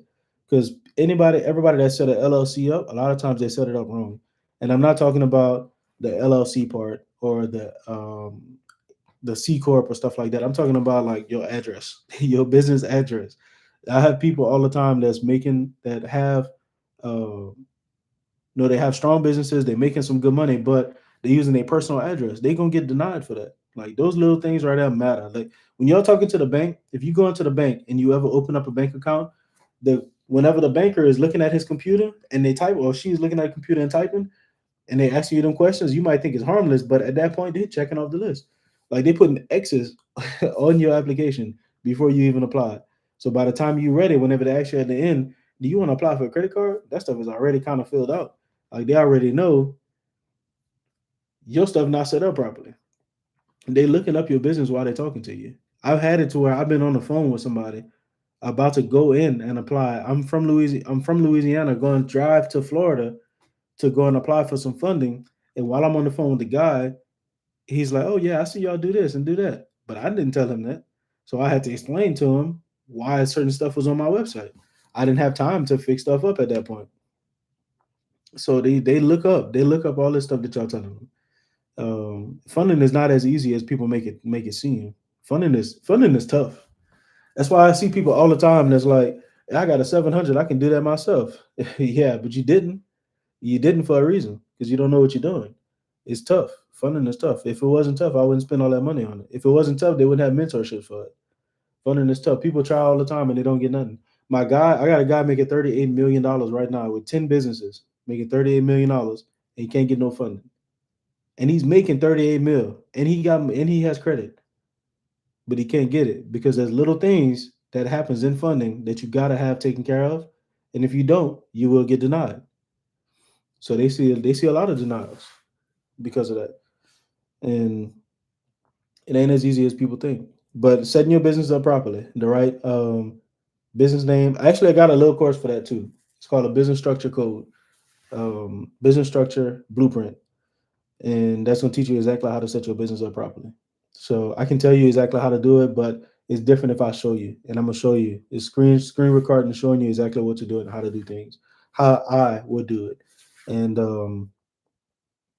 because everybody that set an LLC up, a lot of times they set it up wrong. And I'm not talking about the LLC part or the C corp or stuff like that. I'm talking about like your address, your business address. I have people all the time that have uh, they have strong businesses, they're making some good money, but they're using their personal address. They're gonna get denied for that. Like those little things right there matter. Like when you're talking to the bank, if you go into the bank and you ever open up a bank account, the whenever the banker is looking at his computer and they type, or she's looking at a computer and typing, and they ask you them questions, you might think it's harmless, but at that point, they're checking off the list. Like they putting X's on your application before you even apply. So by the time you ready, whenever they ask you at the end, do you want to apply for a credit card? That stuff is already kind of filled out. Like they already know your stuff not set up properly. They looking up your business while they're talking to you. I've had it to where I've been on the phone with somebody about to go in and apply. I'm from Louisiana, going to drive to Florida to go and apply for some funding. And while I'm on the phone with the guy, he's like, "Oh yeah, I see y'all do this and do that," but I didn't tell him that, so I had to explain to him why certain stuff was on my website. I didn't have time to fix stuff up at that point, so they look up all this stuff that y'all telling them. Funding is not as easy as people make it seem. Funding is tough. That's why I see people all the time that's like, I got a 700, I can do that myself. Yeah, but you didn't. You didn't for a reason because you don't know what you're doing. It's tough. Funding is tough. If it wasn't tough, I wouldn't spend all that money on it. If it wasn't tough, they wouldn't have mentorship for it. Funding is tough. People try all the time and they don't get nothing. I got a guy making $38 million right now with 10 businesses, making $38 million, and he can't get no funding. And he's making 38 mil, and he has credit, but he can't get it because there's little things that happens in funding that you gotta have taken care of, and if you don't, you will get denied. So they see a lot of denials because of that, and it ain't as easy as people think. But setting your business up properly, the right business name. Actually, I got a little course for that too. It's called a business structure code, business structure blueprint, and that's gonna teach you exactly how to set your business up properly. So I can tell you exactly how to do it, but it's different if I show you, and I'm gonna show you. It's screen recording, showing you exactly what to do and how to do things, how I would do it, and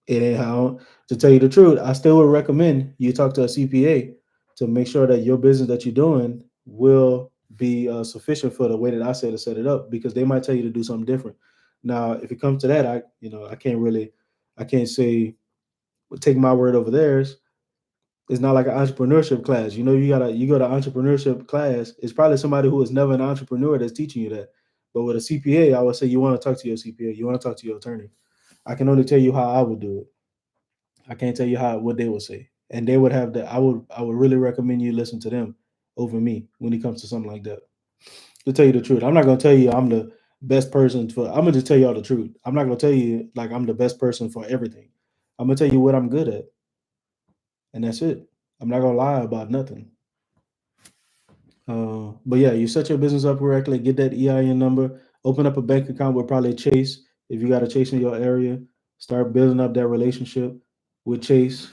it ain't how. To tell you the truth, I still would recommend you talk to a CPA to make sure that your business that you're doing will be sufficient for the way that I say to set it up, because they might tell you to do something different. Now, if it comes to that, I can't really, I can't say take my word over theirs. It's not like an entrepreneurship class. You go to entrepreneurship class. It's probably somebody who is never an entrepreneur that's teaching you that. But with a CPA, I would say you want to talk to your CPA. You want to talk to your attorney. I can only tell you how I would do it. I can't tell you how what they would say, and they would have the. I would really recommend you listen to them over me when it comes to something like that. To tell you the truth, I'm not gonna tell you I'm the best person for. I'm gonna just tell y'all the truth. I'm not gonna tell you like I'm the best person for everything. I'm gonna tell you what I'm good at, and that's it. I'm not gonna lie about nothing. But yeah, you set your business up correctly, get that EIN number, open up a bank account with probably Chase if you got a Chase in your area. Start building up that relationship with Chase.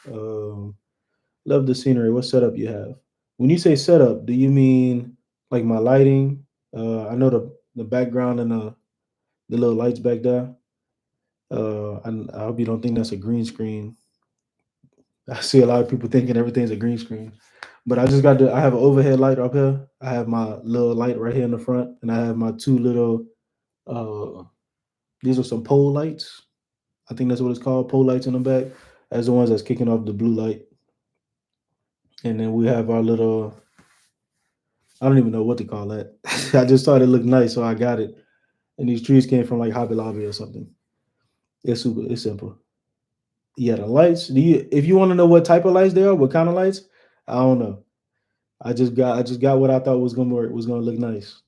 Um, Love the scenery. What setup you have? When you say setup, do you mean like my lighting? I know the background and the little lights back there. I hope you don't think that's a green screen. I see a lot of people thinking everything's a green screen, but I have an overhead light up here. I have my little light right here in the front, and I have my two little. Uh, these are some pole lights. I think that's what it's called, pole lights in the back. As the ones that's kicking off the blue light, and then we have our little. I don't even know what to call that. I just thought it looked nice, so I got it. And these trees came from like Hobby Lobby or something. It's super. It's simple. Yeah, the lights. Do you? If you want to know what type of lights they are, what kind of lights, I don't know. I just got what I thought was gonna work, was gonna look nice.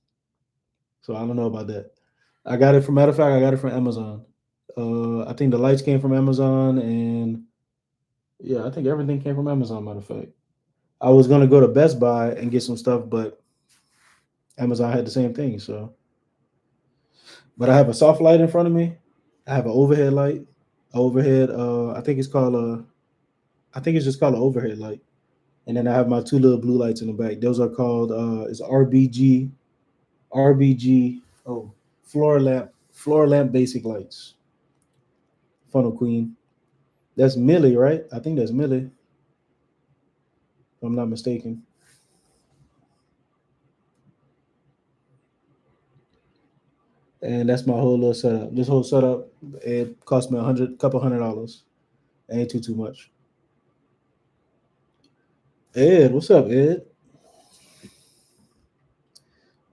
So I don't know about that. I got it from matter of fact, I got it from Amazon. I think the lights came from Amazon, and yeah, I think everything came from Amazon. Matter of fact, I was gonna go to Best Buy and get some stuff, but Amazon had the same thing. So, but I have a soft light in front of me. I have an overhead light. Overhead. I think it's called a. I think it's just called an overhead light. And then I have my two little blue lights in the back. Those are called. It's RBG. RBG. Oh, floor lamp basic lights. Funnel Queen. That's Millie, right? I think that's Millie, if I'm not mistaken. And that's my whole little setup. This whole setup, it cost me couple $100. Ain't too much. Ed, what's up, Ed?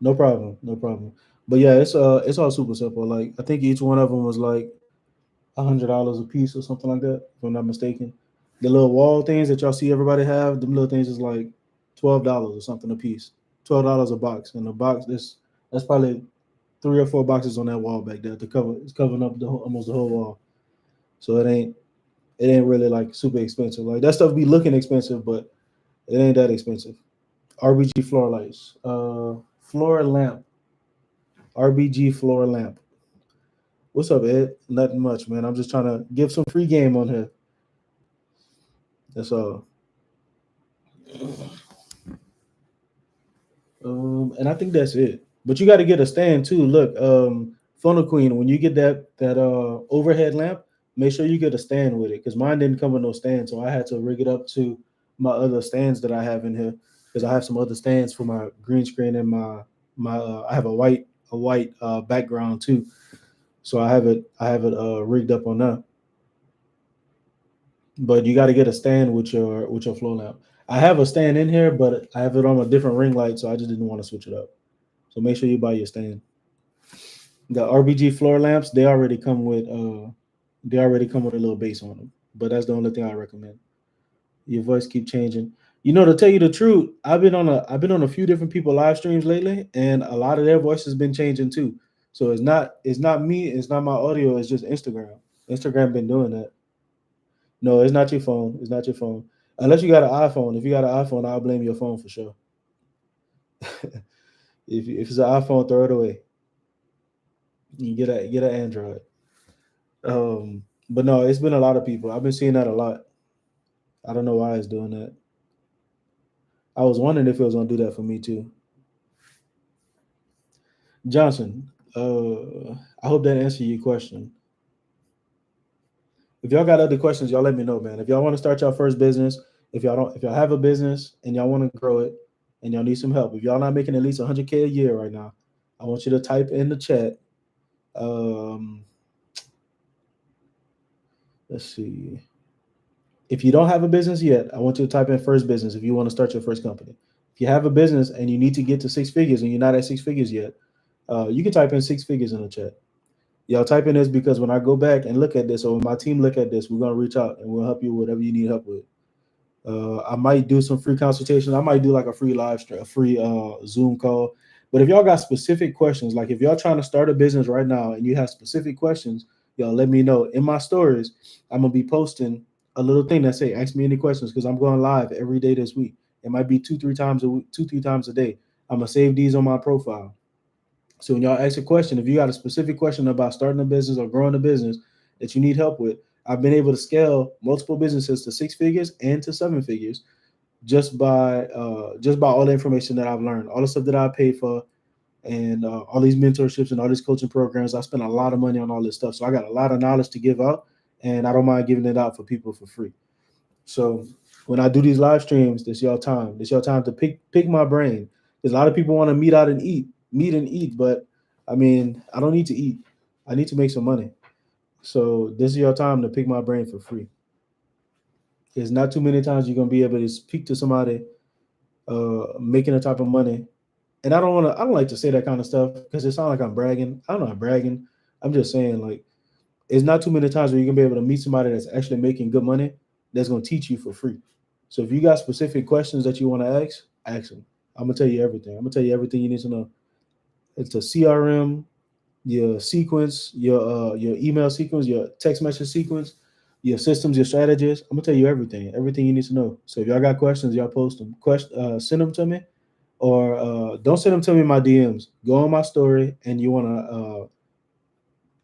No problem, no problem. But yeah, it's all super simple. Like I think each one of them was like $100 a piece or something like that, if I'm not mistaken. The little wall things that y'all see everybody have, them little things is like $12 or something a piece. $12 a box, and the box that's probably 3 or 4 boxes on that wall back there to cover. It's covering up almost the whole wall. So it ain't really like super expensive. Like that stuff be looking expensive, but it ain't that expensive. RBG floor lights, floor lamp, RBG floor lamp. What's up, Ed? Nothing much, man. I'm just trying to give some free game on here. That's all. And I think that's it. But you got to get a stand too. Look, Funnel Queen, when you get that overhead lamp, make sure you get a stand with it because mine didn't come with no stand, so I had to rig it up to my other stands that I have in here because I have some other stands for my green screen and my I have a white background too, so I have it rigged up on that. But you got to get a stand with your flow lamp. I have a stand in here, but I have it on a different ring light, so I just didn't want to switch it up. So make sure you buy your stand. The RBG floor lamps, they already come with a little base on them. But that's the only thing I recommend. Your voice keep changing. To tell you the truth, I've been on a few different people live streams lately, and a lot of their voices been changing too. So it's not me, it's not my audio, it's just Instagram. Instagram been doing that. No, it's not your phone. It's not your phone. Unless you got an iPhone. If you got an iPhone, I'll blame your phone for sure. If it's an iPhone, throw it away. You get an Android. But no, it's been a lot of people. I've been seeing that a lot. I don't know why it's doing that. I was wondering if it was gonna do that for me too. Johnson, I hope that answered your question. If y'all got other questions, y'all let me know, man. If y'all want to start your first business, if y'all have a business and y'all want to grow it and y'all need some help, if y'all not making at least 100K a year right now, I want you to type in the chat. Um, let's see. If you don't have a business yet, I want you to type in first business if you want to start your first company. If you have a business and you need to get to 6 figures and you're not at 6 figures yet, you can type in 6 figures in the chat. Y'all type in this because when I go back and look at this, or when my team look at this, we're gonna reach out and we'll help you with whatever you need help with. I might do some free consultation. I might do like a free live stream, a free Zoom call. But if y'all got specific questions, like if y'all trying to start a business right now and you have specific questions, y'all let me know. In my stories, I'm gonna be posting a little thing that say ask me any questions because I'm going live every day this week. It might be 2, 3 times a week, 2, 3 times a day. I'm gonna save these on my profile. So when y'all ask a question, if you got a specific question about starting a business or growing a business that you need help with, I've been able to scale multiple businesses to 6 figures and to 7 figures just by all the information that I've learned, all the stuff that I paid for, and all these mentorships and all these coaching programs. I spent a lot of money on all this stuff, so I got a lot of knowledge to give out, and I don't mind giving it out for people for free. So when I do these live streams, this your time. This your time to pick my brain. Because a lot of people want to meet and eat, but I mean, I don't need to eat. I need to make some money. So this is your time to pick my brain for free. There's not too many times you're gonna be able to speak to somebody making a type of money. And I don't like to say that kind of stuff because it sounds like I'm bragging. I don't know I'm bragging. I'm just saying like it's not too many times where you're gonna be able to meet somebody that's actually making good money that's gonna teach you for free. So if you got specific questions that you want to ask them. I'm gonna tell you everything. I'm gonna tell you everything you need to know. It's a CRM, your sequence, your email sequence, your text message sequence, your systems, your strategies. I'm gonna tell you everything you need to know. So if y'all got questions, y'all post them. Send them to me, or don't send them to me in my DMs. Go on my story, and you wanna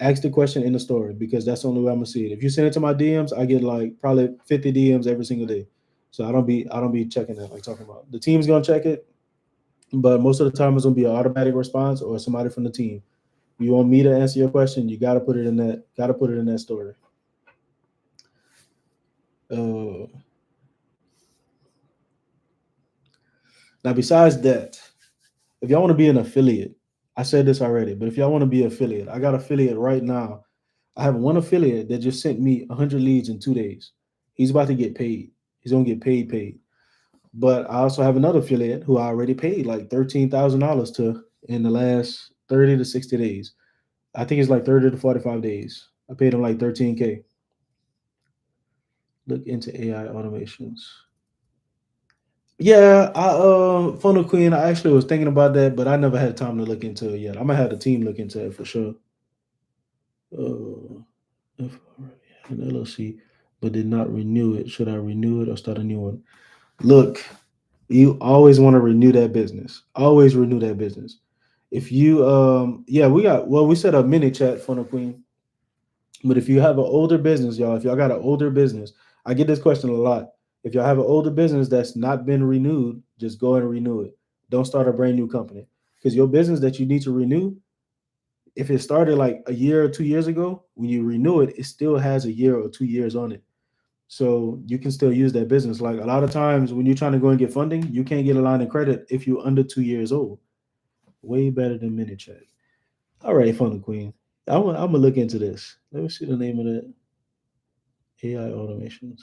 ask the question in the story because that's the only way I'm gonna see it. If you send it to my DMs, I get like probably 50 DMs every single day. So I don't be checking that like talking about. The team's gonna check it, but most of the time it's gonna be an automatic response or somebody from the team. You want me to answer your question, you gotta put it in that story. Uh, Now besides that, if y'all want to be an affiliate, I said this already, but if y'all want to be an affiliate, I got affiliate right now. I have one affiliate that just sent me 100 leads in 2 days. He's about to get paid. He's gonna get paid. But I also have another affiliate who I already paid like $13,000 to in the last 30 to 60 days. I think it's like 30 to 45 days. I paid him like 13K. Look into AI automations. Yeah, I Funnel Queen. I actually was thinking about that, but I never had time to look into it yet. I'm gonna have the team look into it for sure. Uh, if an LLC, but did not renew it. Should I renew it or start a new one? Look, you always want to renew that business. Always renew that business. If you yeah, we set up mini chat, Funnel Queen. But if you have an older business, y'all, if y'all got an older business, I get this question a lot. If y'all have an older business that's not been renewed, just go and renew it. Don't start a brand new company. Because your business that you need to renew, if it started like a year or 2 years ago, when you renew it, it still has a year or 2 years on it. So you can still use that business. Like a lot of times when you're trying to go and get funding, you can't get a line of credit if you're under 2 years old. Way better than MiniChat. All right, Funnel Queen. I'm gonna look into this. Let me see the name of that. AI automations.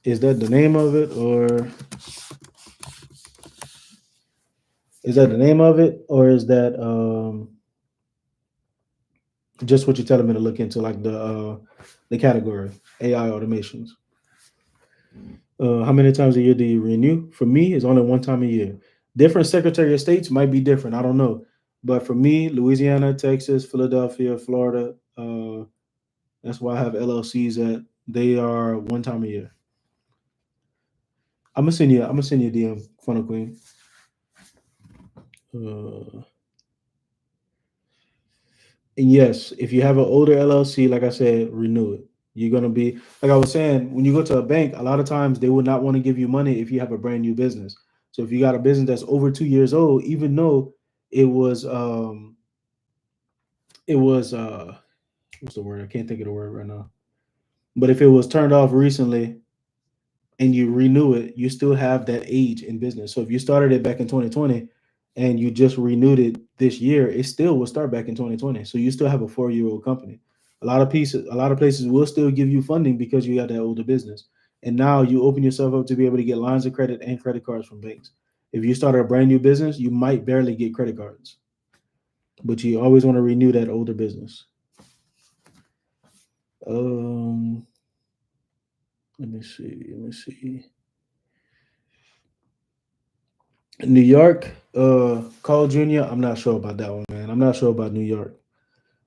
Is that the name of it, or is that the name of it, or is that just what you're telling me to look into, like the category AI automations? How many times a year do you renew? For me, it's only one time a year. Different Secretary of States might be different. I don't know, but for me, Louisiana, Texas, Philadelphia, Florida, that's why I have LLCs at. They are one time a year. I'm gonna send you a DM, Funnel Queen. Uh, And yes, if you have an older LLC, like I said, renew it. You're gonna be like I was saying, when you go to a bank, a lot of times they would not want to give you money if you have a brand new business. So if you got a business that's over 2 years old, even though it was it was what's the word? I can't think of the word right now. But if it was turned off recently and you renew it, you still have that age in business. So if you started it back in 2020 and you just renewed it this year, it still will start back in 2020. So you still have a 4 year old company. A lot of places will still give you funding because you got that older business. And now you open yourself up to be able to get lines of credit and credit cards from banks. If you start a brand new business, you might barely get credit cards, but you always want to renew that older business. Um, let me see. Let me see. New York, Carl Jr. I'm not sure about that one, man. I'm not sure about New York.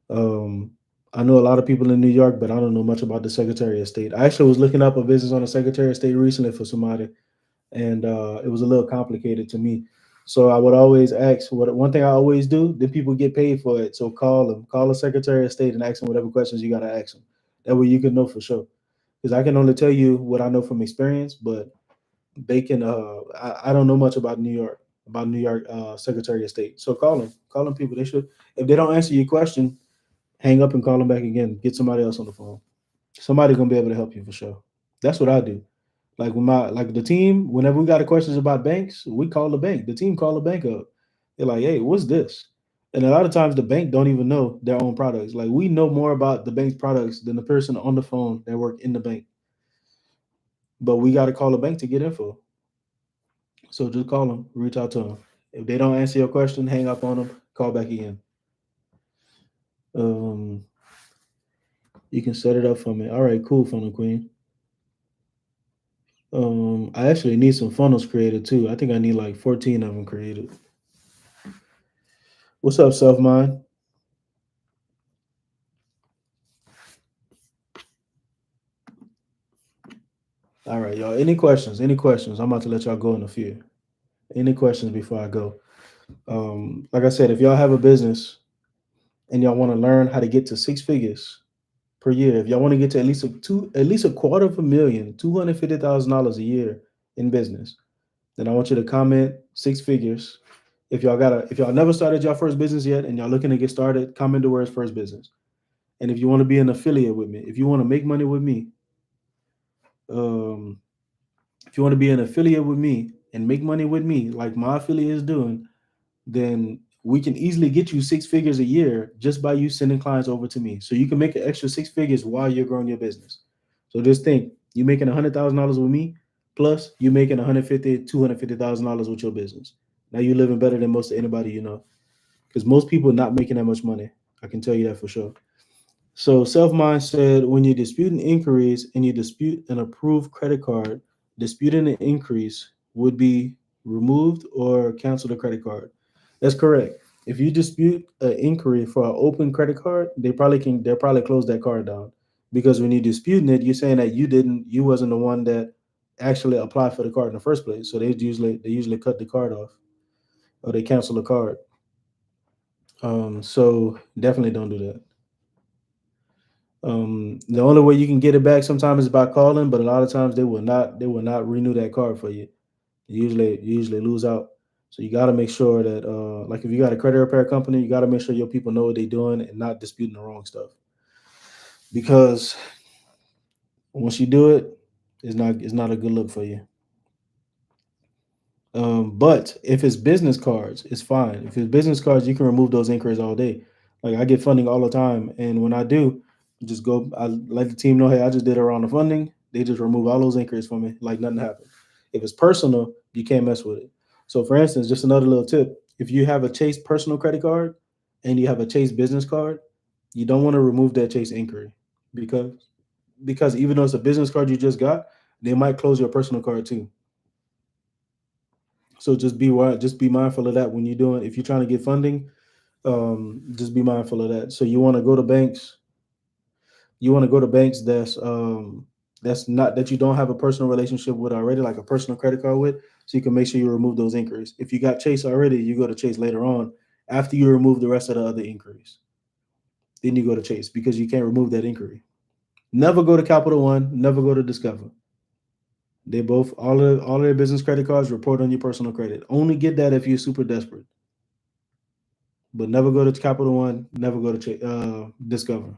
Um, I know a lot of people in New York, but I don't know much about the Secretary of State. I actually was looking up a business on the Secretary of State recently for somebody, and it was a little complicated to me. So I would always ask. What one thing I always do? Did people get paid for it? So call them, call the Secretary of State, and ask them whatever questions you got to ask them. That way you can know for sure. Because I can only tell you what I know from experience, but they can I don't know much about New York Secretary of State. So call them people. They should, if they don't answer your question, hang up and call them back again. Get somebody else on the phone. Somebody gonna be able to help you for sure. That's what I do. Like when my like the team, whenever we got questions about banks, we call the bank. The team call the bank up. They're like, hey, what's this? And a lot of times the bank don't even know their own products. Like we know more about the bank's products than the person on the phone that work in the bank. But we got to call the bank to get info. So just call them, reach out to them. If they don't answer your question, hang up on them, call back again. Um, you can set it up for me. All right, cool, funnel queen. I actually need some funnels created too. I think I need like 14 of them created. What's up, self mind? All right, y'all. Any questions? Any questions? I'm about to let y'all go in a few. Any questions before I go? Like I said, if y'all have a business and y'all want to learn how to get to 6 figures per year, if y'all want to get to at least a quarter of a million, $250,000 a year in business, then I want you to comment 6 figures. If y'all never started your first business yet and y'all looking to get started, comment the words first business. And if you want to be an affiliate with me, if you want to make money with me, um, if you want to be an affiliate with me and make money with me, like my affiliate is doing, then we can easily get you 6 figures a year just by you sending clients over to me. So you can make an extra 6 figures while you're growing your business. So just think, you making $100,000 with me, plus you making 150, $250,000 with your business. Now you living better than most of anybody you know, because most people are not making that much money. I can tell you that for sure. So Self Mind said when you dispute an increase and you dispute an approved credit card, disputing an increase would be removed or cancel the credit card. That's correct. If you dispute an inquiry for an open credit card, they'll probably close that card down. Because when you're disputing it, you're saying that you wasn't the one that actually applied for the card in the first place. So they usually cut the card off or they cancel the card. So definitely don't do that. The only way you can get it back sometimes is by calling, but a lot of times they will not renew that card for you. You usually lose out. So you got to make sure that like if you got a credit repair company, you got to make sure your people know what they're doing and not disputing the wrong stuff. Because once you do it, it's not a good look for you. But if it's business cards, it's fine. If it's business cards, you can remove those inquiries all day. Like I get funding all the time, and when I do, just go. I let the team know, hey, I just did a round of funding. They just remove all those inquiries for me, like nothing happened. If it's personal, you can't mess with it. So, for instance, just another little tip: if you have a Chase personal credit card and you have a Chase business card, you don't want to remove that Chase inquiry because because even though it's a business card you just got, they might close your personal card too. So just be mindful of that when you're doing if you're trying to get funding. Just be mindful of that. So you want to go to banks that's not that you don't have a personal relationship with already, like a personal credit card with, so you can make sure you remove those inquiries. If you got Chase already, you go to Chase later on after you remove the rest of the other inquiries. Then you go to Chase because you can't remove that inquiry. Never go to Capital One. Never go to Discover. They both all of their business credit cards report on your personal credit. Only get that if you're super desperate. But never go to Capital One. Never go to Discover.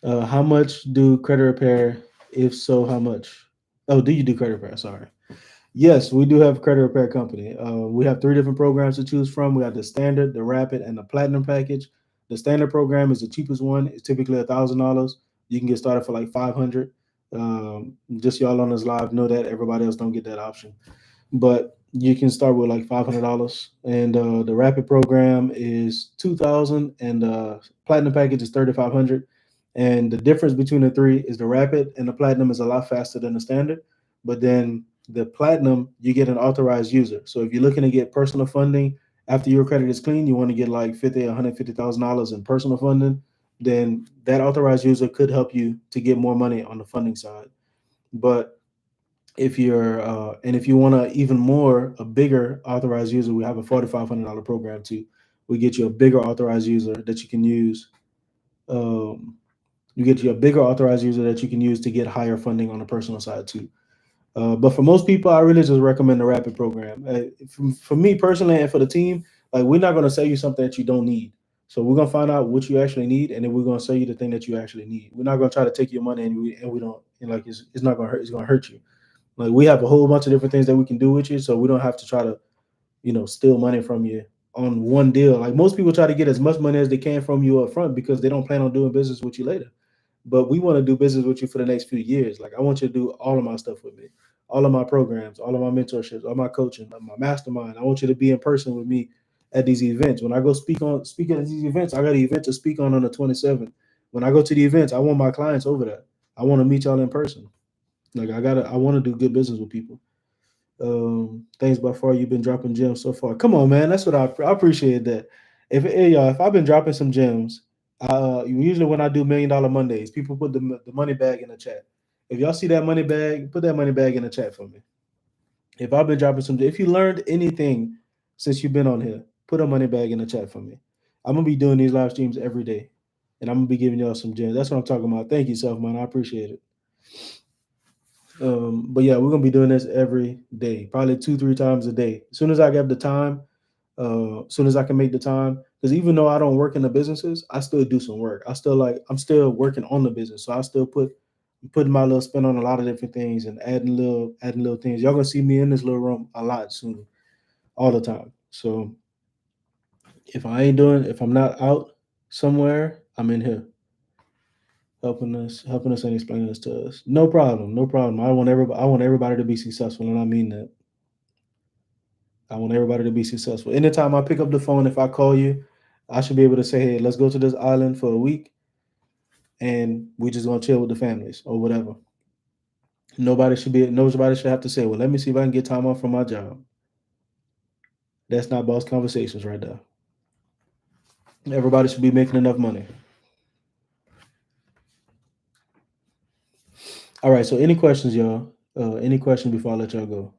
How much do credit repair? If so, how much? Oh, do you do credit repair? Sorry. Yes, we do have a credit repair company. We have three different programs to choose from. We have the standard, the rapid, and the platinum package. The standard program is the cheapest one. It's typically $1,000. You can get started for like 500. Just y'all on this live know that everybody else don't get that option, but you can start with like $500. And the rapid program is 2,000, and platinum package is 3,500. And the difference between the three is the rapid and the platinum is a lot faster than the standard. But then the platinum, you get an authorized user. So if you're looking to get personal funding after your credit is clean, you want to get like 50, $150,000 in personal funding, then that authorized user could help you to get more money on the funding side. But if you want to even more a bigger authorized user, we have a $4,500 program too. We get you a bigger authorized user that you can use. Um, you get you a bigger authorized user that you can use to get higher funding on the personal side too. But for most people, I really just recommend the rapid program. For me personally and for the team, like we're not going to sell you something that you don't need. So we're gonna find out what you actually need, and then we're gonna sell you the thing that you actually need. We're not gonna try to take your money and we don't and like it's not gonna hurt. It's gonna hurt you. Like we have a whole bunch of different things that we can do with you, so we don't have to try to, steal money from you on one deal. Like most people try to get as much money as they can from you up front because they don't plan on doing business with you later. But we want to do business with you for the next few years. Like I want you to do all of my stuff with me, all of my programs, all of my mentorships, all my coaching, my mastermind. I want you to be in person with me at these events. When I go speak at these events, I got an event to speak on the 27th. When I go to the events, I want my clients over there. I want to meet y'all in person. Like I want to do good business with people. Thanks by far. You've been dropping gems so far. Come on, man. That's what I appreciate that. If hey, y'all, if I've been dropping some gems, usually when I do $1 million Mondays, people put the money bag in the chat. If y'all see that money bag, put that money bag in the chat for me. If I've been dropping some, if you learned anything since you've been on here, put a money bag in the chat for me. I'm gonna be doing these live streams every day, and I'm gonna be giving y'all some gems. That's what I'm talking about. Thank you, self man. I appreciate it. But yeah, we're gonna be doing this every day, probably 2, 3 times a day. As soon as I get the time, as soon as I can make the time, because even though I don't work in the businesses, I still do some work. I'm still working on the business, so I still putting my little spin on a lot of different things and adding little things. Y'all gonna see me in this little room a lot soon, all the time. So if I'm not out somewhere, I'm in here helping us and explaining this to us. No problem, no problem. I want everybody to be successful, and I mean that. I want everybody to be successful. Anytime I pick up the phone, if I call you, I should be able to say, hey, let's go to this island for a week and we just gonna chill with the families or whatever. Nobody should have to say, well, let me see if I can get time off from my job. That's not boss conversations right there. Everybody should be making enough money. All right. So any questions, y'all? Any questions before I let y'all go?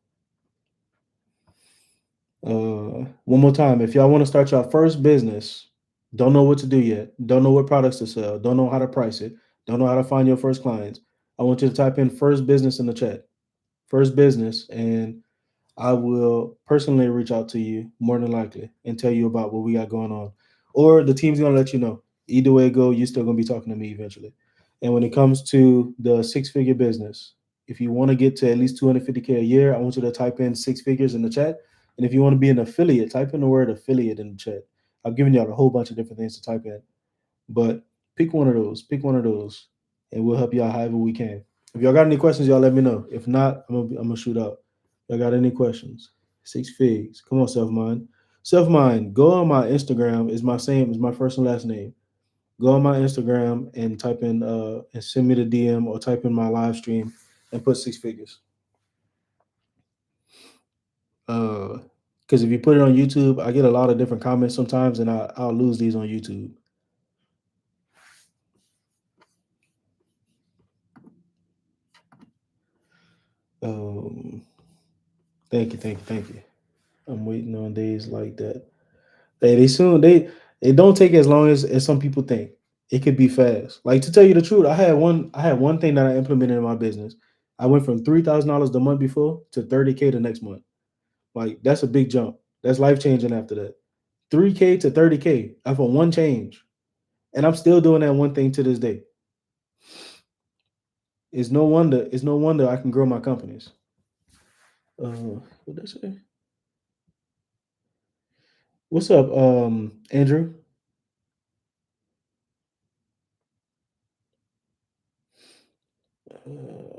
One more time. If y'all want to start your first business, don't know what to do yet, don't know what products to sell, don't know how to price it, don't know how to find your first clients, I want you to type in first business in the chat. First business, and I will personally reach out to you more than likely and tell you about what we got going on. Or the team's gonna let you know. Either way it go, you're still gonna be talking to me eventually. And when it comes to the six-figure business, if you want to get to at least 250K a year, I want you to type in six figures in the chat. And if you want to be an affiliate, type in the word affiliate in the chat. I've given y'all a whole bunch of different things to type in. But pick one of those. Pick one of those, and we'll help y'all however we can. If y'all got any questions, y'all let me know. If not, I'm gonna shoot out. Y'all got any questions? Six figs. Come on, self mind. Self mind. Go on my Instagram. Is my same as my first and last name. Go on my Instagram and type in and send me the DM or type in my live stream and put six figures. Uh, because if you put it on YouTube, I get a lot of different comments sometimes, and I'll lose these on YouTube. Um, thank you, thank you, thank you. I'm waiting on days like that. They soon they don't take as long as some people think. It could be fast. Like to tell you the truth, I had one thing that I implemented in my business. I went from $3,000 the month before to 30K the next month. Like that's a big jump. That's life changing after that. 3K to 30K after one change. And I'm still doing that one thing to this day. It's no wonder I can grow my companies. What did I say? What's up, Andrew? Uh,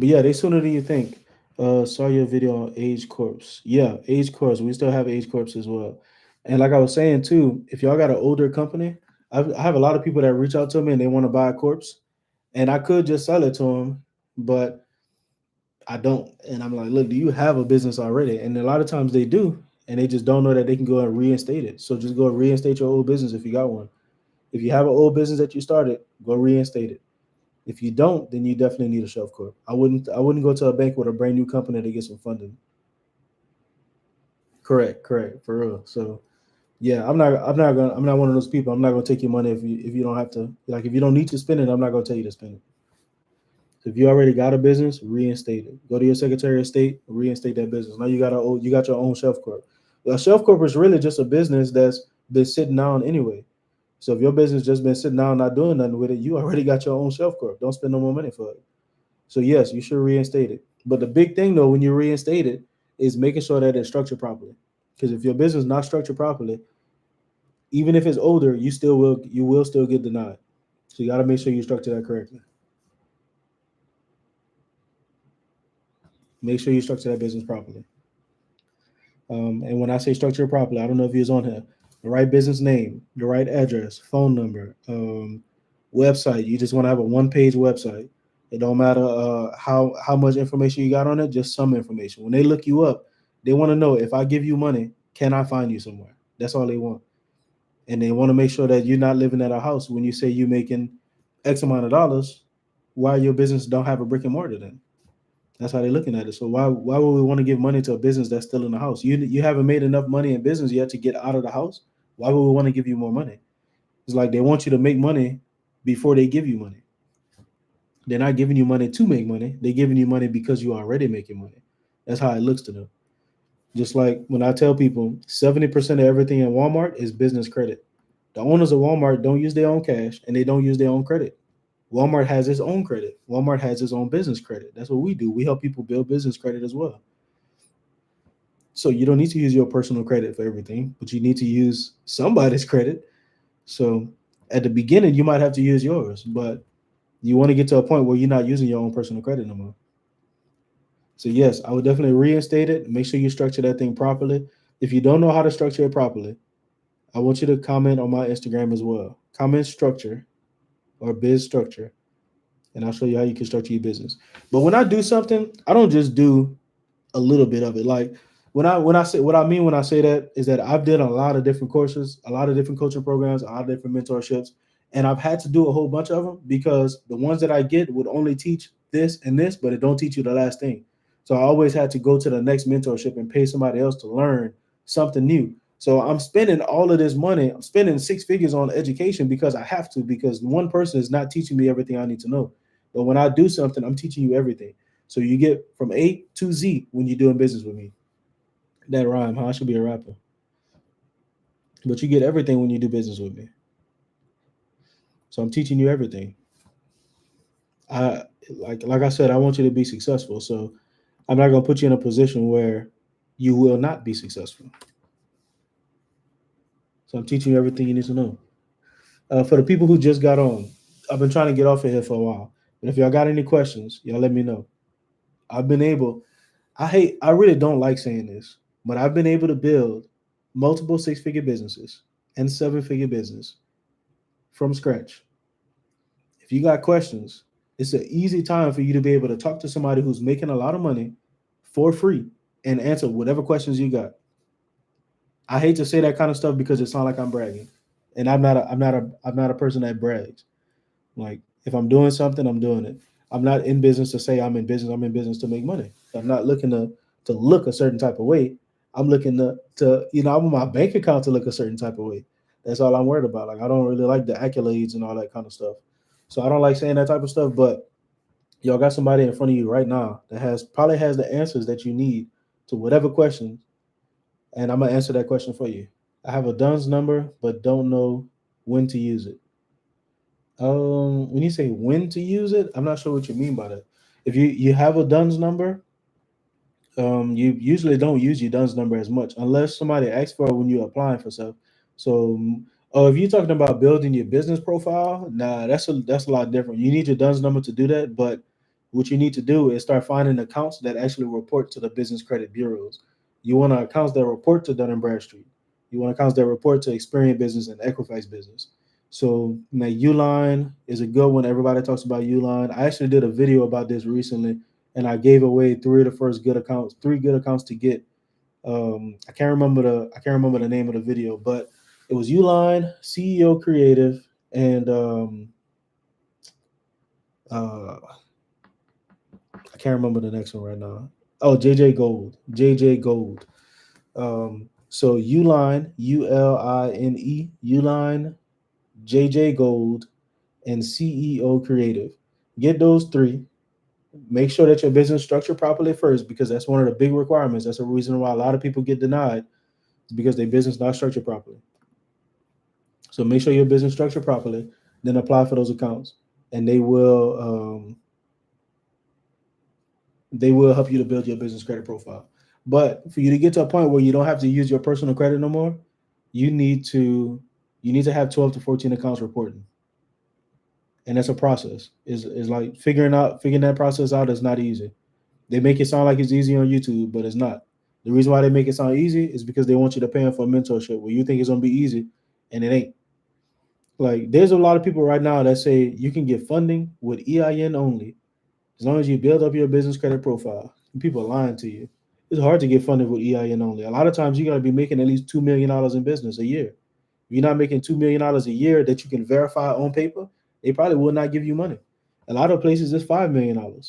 But yeah, they sooner than you think. Saw your video on Age Corpse. Yeah, Age Corpse. We still have Age Corpse as well. And like I was saying too, if y'all got an older company, I have a lot of people that reach out to me and they want to buy a corpse, and I could just sell it to them, but I don't. And I'm like, look, do you have a business already? And a lot of times they do, and they just don't know that they can go and reinstate it. So just go reinstate your old business if you got one. If you have an old business that you started, go reinstate it. If you don't, then you definitely need a shelf corp. I wouldn't go to a bank with a brand new company to get some funding. Correct, for real. So yeah, I'm not one of those people. I'm not gonna take your money if you don't have to. Like if you don't need to spend it, I'm not gonna tell you to spend it. So if you already got a business, reinstate it. Go to your Secretary of State, reinstate that business. Now you got your own shelf corp. A shelf corp is really just a business that's been sitting down anyway. So if your business just been sitting down not doing nothing with it, you already got your own shelf corp. Don't spend no more money for it. So yes, you should reinstate it. But the big thing though, when you reinstate it, is making sure that it's structured properly. Because if your business is not structured properly, even if it's older, you will still get denied. So you got to make sure you structure that correctly. Make sure you structure that business properly. And when I say structure properly, I don't know if you was on here. The right business name, the right address, phone number, website. You just want to have a one-page website. It don't matter how much information you got on it, just some information. When they look you up, they want to know if I give you money, can I find you somewhere? That's all they want. And they want to make sure that you're not living at a house when you say you're making X amount of dollars, why your business don't have a brick and mortar then. That's how they're looking at it. So why would we want to give money to a business that's still in the house? You haven't made enough money in business yet to get out of the house. Why would we want to give you more money? It's like they want you to make money before they give you money. They're not giving you money to make money. They're giving you money because you are already making money. That's how it looks to them. Just like when I tell people 70% of everything in Walmart is business credit. The owners of Walmart don't use their own cash and they don't use their own credit. Walmart has its own credit. Walmart has its own business credit. That's what we do. We help people build business credit as well. So you don't need to use your personal credit for everything, but you need to use somebody's credit. So at the beginning, you might have to use yours, but you want to get to a point where you're not using your own personal credit no more. So yes, I would definitely reinstate it. Make sure you structure that thing properly. If you don't know how to structure it properly, I want you to comment on my Instagram as well. Comment structure or biz structure, and I'll show you how you can structure your business. But when I do something, I don't just do a little bit of it. Like when I say what I mean when I say that is that I've done a lot of different courses, a lot of different coaching programs, a lot of different mentorships, and I've had to do a whole bunch of them because the ones that I get would only teach this and this, but it don't teach you the last thing. So I always had to go to the next mentorship and pay somebody else to learn something new. So I'm spending all of this money. I'm spending six figures on education because I have to, because one person is not teaching me everything I need to know. But when I do something, I'm teaching you everything. So you get from A to Z when you're doing business with me. That rhyme, huh? I should be a rapper. But you get everything when you do business with me. So I'm teaching you everything. I like I said, I want you to be successful. So I'm not gonna put you in a position where you will not be successful. So I'm teaching you everything you need to know. For the people who just got on, I've been trying to get off of here for a while. But if y'all got any questions, y'all let me know. I've been able. I really don't like saying this, but I've been able to build multiple six-figure businesses and seven-figure business from scratch. If you got questions, it's an easy time for you to be able to talk to somebody who's making a lot of money for free and answer whatever questions you got. I hate to say that kind of stuff because it sounds like I'm bragging, and I'm not a person that brags. Like if I'm doing something, I'm doing it. I'm not in business to say I'm in business. I'm in business to make money. I'm not looking to look a certain type of way. I'm looking to I want my bank account to look a certain type of way. That's all I'm worried about. Like I don't really like the accolades and all that kind of stuff. So I don't like saying that type of stuff. But y'all got somebody in front of you right now that has probably has the answers that you need to whatever question, and I'm gonna answer that question for you. I have a Dunn's number, but don't know when to use it. When you say when to use it, I'm not sure what you mean by that. If you have a Dunn's number, you usually don't use your Dunn's number as much unless somebody asks for it when you're applying for stuff. So, oh, if you're talking about building your business profile, nah, that's a lot different. You need your Dunn's number to do that, but what you need to do is start finding accounts that actually report to the business credit bureaus. You want accounts that report to Dun and Bradstreet. You want accounts that report to Experian Business and Equifax Business. So now Uline is a good one. Everybody talks about Uline. I actually did a video about this recently, and I gave away three of the first good accounts, three good accounts to get. I can't remember the name of the video, but it was Uline, CEO Creative, and uh, I can't remember the next one right now. Oh, JJ Gold, JJ Gold. So Uline, Uline, Uline, JJ Gold, and CEO Creative. Get those three. Make sure that your business structured properly first, because that's one of the big requirements. That's a reason why a lot of people get denied, is because their business not structured properly. So make sure your business structured properly, then apply for those accounts, and they will help you to build your business credit profile. But for you to get to a point where you don't have to use your personal credit no more, you need to you need to have 12 to 14 accounts reporting, and that's a process. Is like figuring that process out is not easy. They make it sound like it's easy on YouTube, but it's not. The reason why they make it sound easy is because they want you to pay them for a mentorship where you think it's gonna be easy, and it ain't. Like there's a lot of people right now that say you can get funding with EIN only as long as you build up your business credit profile. And people are lying to you. It's hard to get funded with EIN only. A lot of times you gotta be making at least $2 million in business a year. If you're not making $2 million a year that you can verify on paper, they probably will not give you money. A lot of places it's $5 million.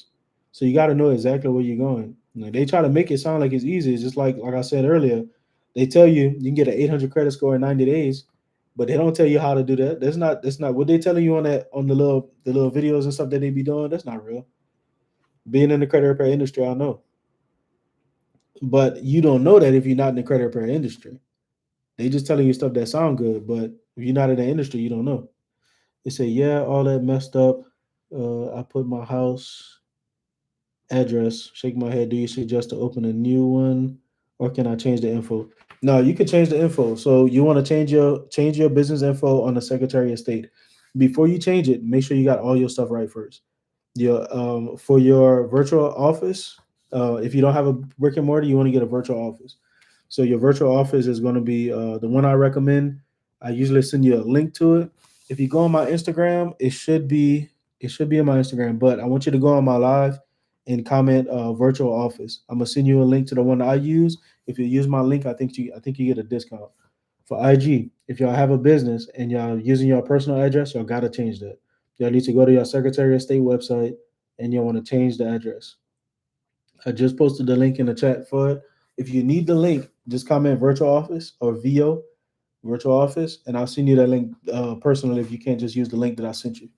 So you got to know exactly where you're going. Like, they try to make it sound like it's easy. It's just like I said earlier, they tell you can get an 800 credit score in 90 days, but they don't tell you how to do that. That's not what they telling you on the little videos and stuff that they be doing. That's not real. Being in the credit repair industry, I know, but you don't know that if you're not in the credit repair industry. They just telling you stuff that sound good, but if you're not in the industry, you don't know. They say, yeah, all that messed up. I put my house address. Shake my head. Do you suggest to open a new one, or can I change the info? No, you can change the info. So you want to change your business info on the Secretary of State. Before you change it, make sure you got all your stuff right first. Your for your virtual office. If you don't have a brick and mortar, you want to get a virtual office. So your virtual office is going to be the one I recommend. I usually send you a link to it. If you go on my Instagram, it should be in my Instagram. But I want you to go on my live and comment virtual office. I'm gonna send you a link to the one I use. If you use my link, I think you get a discount for IG. If y'all have a business and y'all using your personal address, y'all gotta change that. Y'all need to go to your Secretary of State website and you'll want to change the address. I just posted the link in the chat for it. If you need the link, just comment virtual office or VO virtual office, and I'll send you that link personally if you can't just use the link that I sent you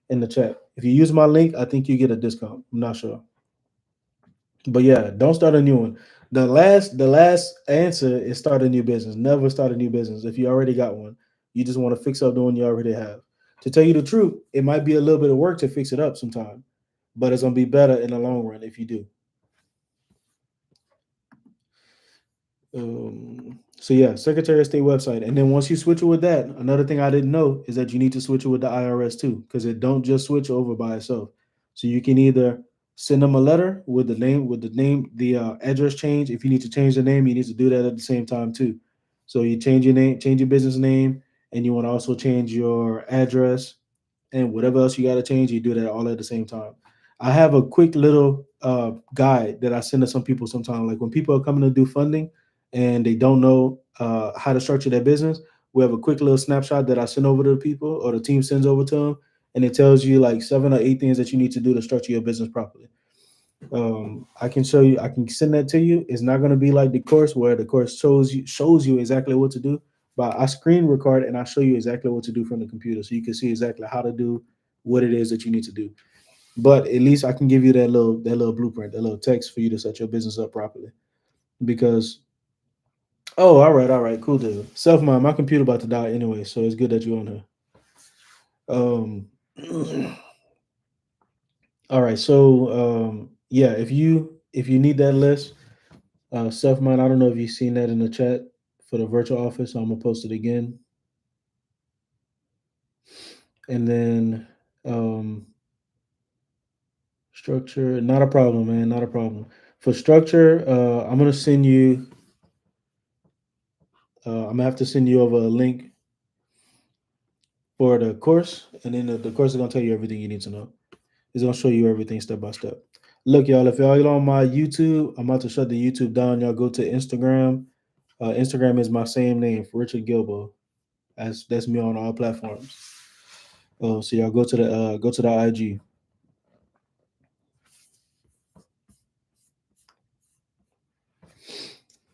in the chat. If you use my link, I think you get a discount. I'm not sure. But yeah, don't start a new one. The last answer is start a new business. Never start a new business if you already got one. You just want to fix up the one you already have. To tell you the truth, it might be a little bit of work to fix it up sometime, but it's gonna be better in the long run if you do. So yeah, Secretary of State website, and then once you switch it with that, another thing I didn't know is that you need to switch it with the IRS too, because it don't just switch over by itself. So you can either send them a letter with the address change. If you need to change the name, you need to do that at the same time too. So you change your name, change your business name, and you want to also change your address and whatever else you got to change, you do that all at the same time. I have a quick little guide that I send to some people sometimes. Like when people are coming to do funding and they don't know how to structure their business, we have a quick little snapshot that I send over to the people or the team sends over to them, and it tells you like 7 or 8 things that you need to do to structure your business properly. I can show you. I can send that to you. It's not going to be like the course where the course shows you exactly what to do. But I screen record and I show you exactly what to do from the computer, so you can see exactly how to do what it is that you need to do. But at least I can give you that little blueprint, that little text for you to set your business up properly. Because all right, cool deal. Self mind, my computer about to die anyway, so it's good that you're on here. Um, all right, so yeah, if you need that list, self mine. I don't know if you've seen that in the chat for the virtual office. So I'm gonna post it again, and then structure. Not a problem, man. Not a problem. For structure, I'm gonna send you. I'm gonna have to send you over a link for the course, and then the course is gonna tell you everything you need to know. It's gonna show you everything step by step. Look, y'all. If y'all on my YouTube, I'm about to shut the YouTube down. Y'all go to Instagram. Instagram is my same name, Richard Guilbeau. That's me on all platforms. Oh, so y'all go to the IG.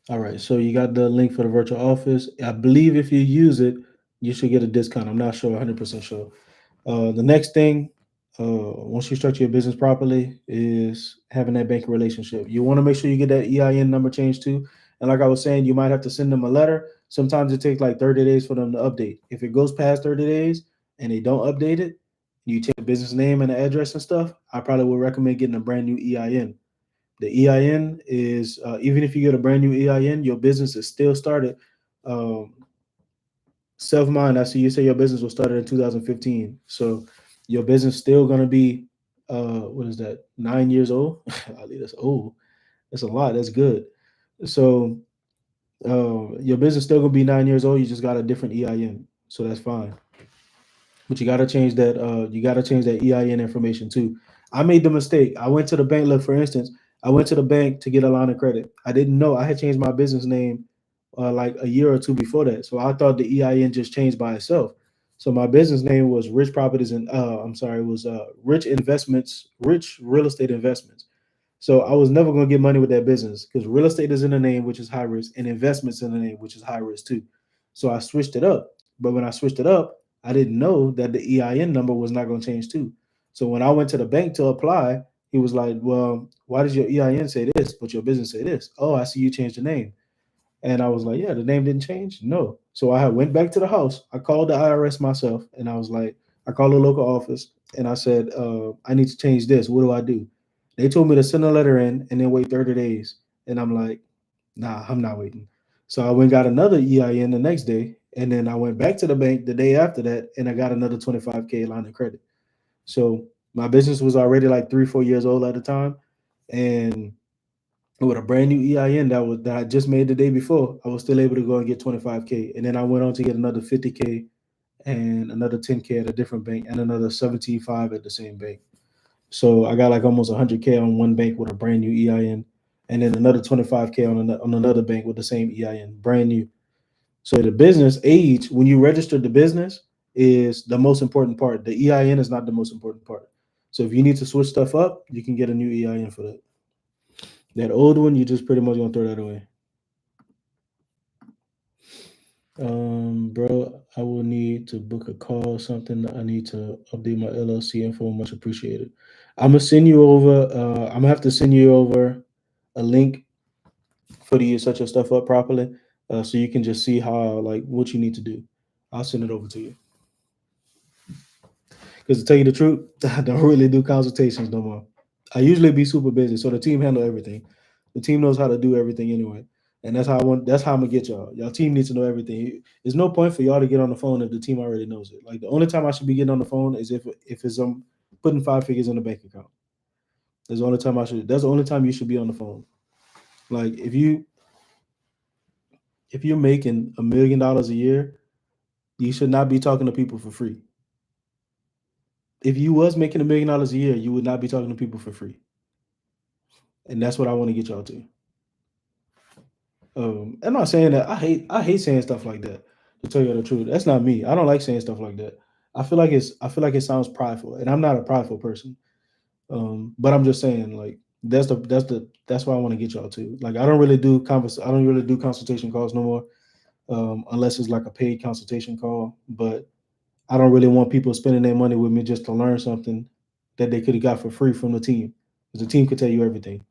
All right, so you got the link for the virtual office. I believe if you use it, you should get a discount. I'm not sure, 100% sure. The next thing, once you structure your business properly, is having that banking relationship. You want to make sure you get that EIN number changed too. And like I was saying, you might have to send them a letter. Sometimes it takes like 30 days for them to update. If it goes past 30 days and they don't update it, you change the business name and the address and stuff, I probably would recommend getting a brand new EIN. The EIN is even if you get a brand new EIN, your business is still started. Um, Self mind. I see you say your business was started in 2015, so your business still gonna be what is that? 9 years old. Ali, that's old. That's a lot. That's good. So your business still gonna be 9 years old. You just got a different EIN, so that's fine. But you gotta change that. You gotta change that EIN information too. I made the mistake. I went to the bank. Look, for instance, I went to the bank to get a line of credit. I didn't know I had changed my business name like a year or two before that. So I thought the EIN just changed by itself. So my business name was Rich Properties and I'm sorry, it was Rich Investments, Rich Real Estate Investments. So I was never going to get money with that business because real estate is in the name, which is high risk, and investments in the name, which is high risk too. So I switched it up. But when I switched it up, I didn't know that the EIN number was not going to change too. So when I went to the bank to apply, he was like, "Well, why does your EIN say this, but your business say this?" Oh, I see you changed the name. And I was like, "Yeah, the name didn't change." No. So I went back to the house. I called the IRS myself, and I was like, I called the local office, and I said, "I need to change this. What do I do?" They told me to send a letter in and then wait 30 days. And I'm like, "Nah, I'm not waiting." So I went and got another EIN the next day, and then I went back to the bank the day after that, and I got another 25K line of credit. So my business was already like 3, 4 years old at the time, and with a brand new EIN that I just made the day before, I was still able to go and get 25K. And then I went on to get another 50K and another 10K at a different bank and another 17.5 at the same bank. So I got like almost 100K on one bank with a brand new EIN, and then another 25K on another bank with the same EIN, brand new. So the business age, when you register the business, is the most important part. The EIN is not the most important part. So if you need to switch stuff up, you can get a new EIN for that. That old one, you just pretty much gonna throw that away. Bro, I will need to book a call or something. I need to update my LLC info. Much appreciated. I'm gonna send you over. I'm gonna have to send you over a link for you to set your stuff up properly, so you can just see how like what you need to do. I'll send it over to you. Because to tell you the truth, I don't really do consultations no more. I usually be super busy, so the team handle everything. The team knows how to do everything anyway, and that's how I want. That's how I'm gonna get y'all. Y'all team needs to know everything. There's no point for y'all to get on the phone if the team already knows it. Like the only time I should be getting on the phone is if it's putting 5 figures in the bank account. That's the only time I should. That's the only time you should be on the phone. Like if you're making $1 million a year, you should not be talking to people for free. If you was making $1 million a year, you would not be talking to people for free. And that's what I want to get y'all to. I'm not saying that I hate saying stuff like that. To tell you the truth, that's not me. I don't like saying stuff like that. I feel like it sounds prideful, and I'm not a prideful person. But I'm just saying like that's why I want to get y'all to. Like I don't really do consultation calls no more, unless it's like a paid consultation call. But I don't really want people spending their money with me just to learn something that they could have got for free from the team. Because the team could tell you everything.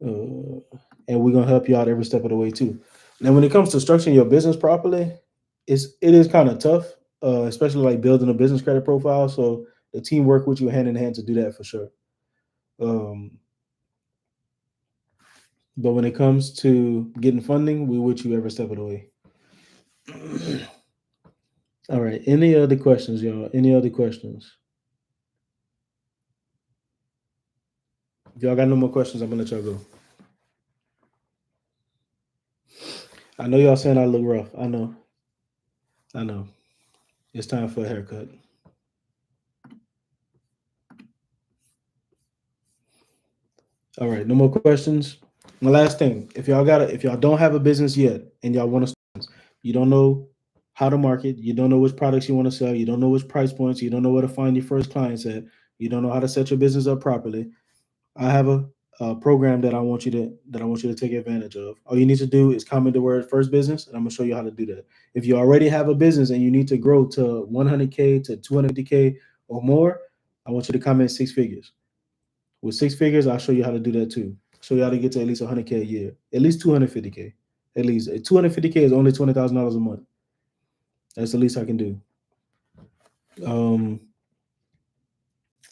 Uh, and we're gonna help you out every step of the way too. Now, when it comes to structuring your business properly, it is kind of tough, especially like building a business credit profile. So the team work with you hand in hand to do that for sure. Um, but when it comes to getting funding, we with you every step of the way. All right. Any other questions, y'all? Any other questions? If y'all got no more questions, I'm gonna let y'all go. I know y'all saying I look rough. I know. I know. It's time for a haircut. All right. No more questions. My last thing, if y'all don't have a business yet and y'all want to, you don't know how to market, you don't know which products you want to sell, you don't know which price points, you don't know where to find your first clients at, you don't know how to set your business up properly. I have a program that I want you to take advantage of. All you need to do is comment the word first business, and I'm gonna show you how to do that. If you already have a business and you need to grow to 100K to 250K or more, I want you to comment 6 figures. With 6 figures, I'll show you how to do that too. Show you how to get to at least 100K a year, at least 250K. At least 250K is only $20,000 a month. That's the least I can do. Um,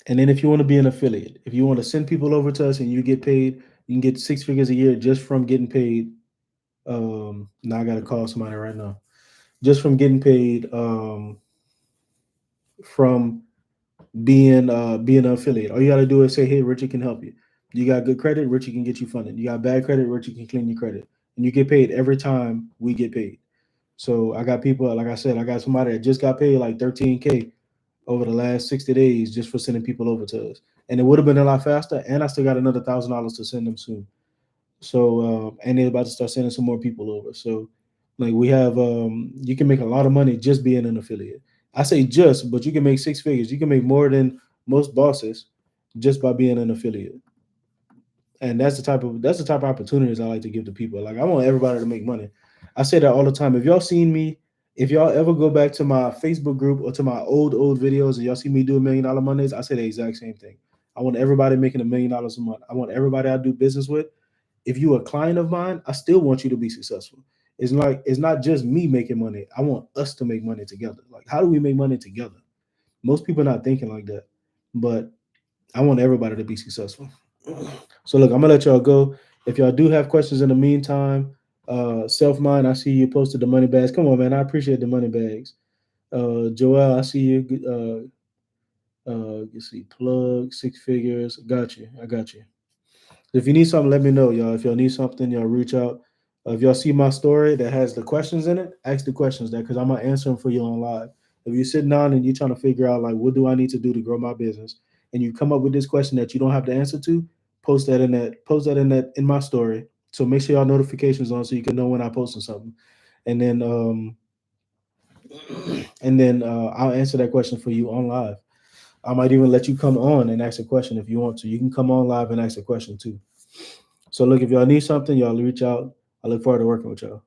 and then if you want to be an affiliate, if you want to send people over to us and you get paid, you can get 6 figures a year just from getting paid. Now I got to call somebody right now. Just from getting paid, from being an affiliate. All you got to do is say, "Hey, Richard can help you. You got good credit, Richard can get you funded. You got bad credit, Richard can clean your credit, and you get paid every time we get paid." So I got people, like I said, I got somebody that just got paid like 13K over the last 60 days just for sending people over to us, and it would have been a lot faster. And I still got another $1,000 to send them soon. So and they're about to start sending some more people over. So like we have, you can make a lot of money just being an affiliate. I say just, but you can make 6 figures. You can make more than most bosses just by being an affiliate. And that's the type of opportunities I like to give to people. Like I want everybody to make money. I say that all the time. If y'all ever go back to my Facebook group or to my old videos and y'all see me do $1 million Mondays, I say the exact same thing. I want everybody making $1 million a month. I want everybody I do business with. If you a client of mine, I still want you to be successful. It's not just me making money. I want us to make money together. Like how do we make money together? Most people are not thinking like that. But I want everybody to be successful. So look, I'm gonna let y'all go. If y'all do have questions in the meantime, self mind, I see you posted the money bags. Come on, man. I appreciate the money bags. Joel, I see you. You see plug 6 figures. Got you. I got you. If you need something, let me know, y'all. If y'all need something, y'all reach out. If y'all see my story that has the questions in it, ask the questions there because I'm gonna answer them for you on live. If you're sitting down and you're trying to figure out like what do I need to do to grow my business, and you come up with this question that you don't have the answer to, post that in my story. So make sure y'all notifications on so you can know when I posting something, and then I'll answer that question for you on live. I might even let you come on and ask a question if you want to. You can come on live and ask a question too. So look, if y'all need something, y'all reach out. I look forward to working with y'all.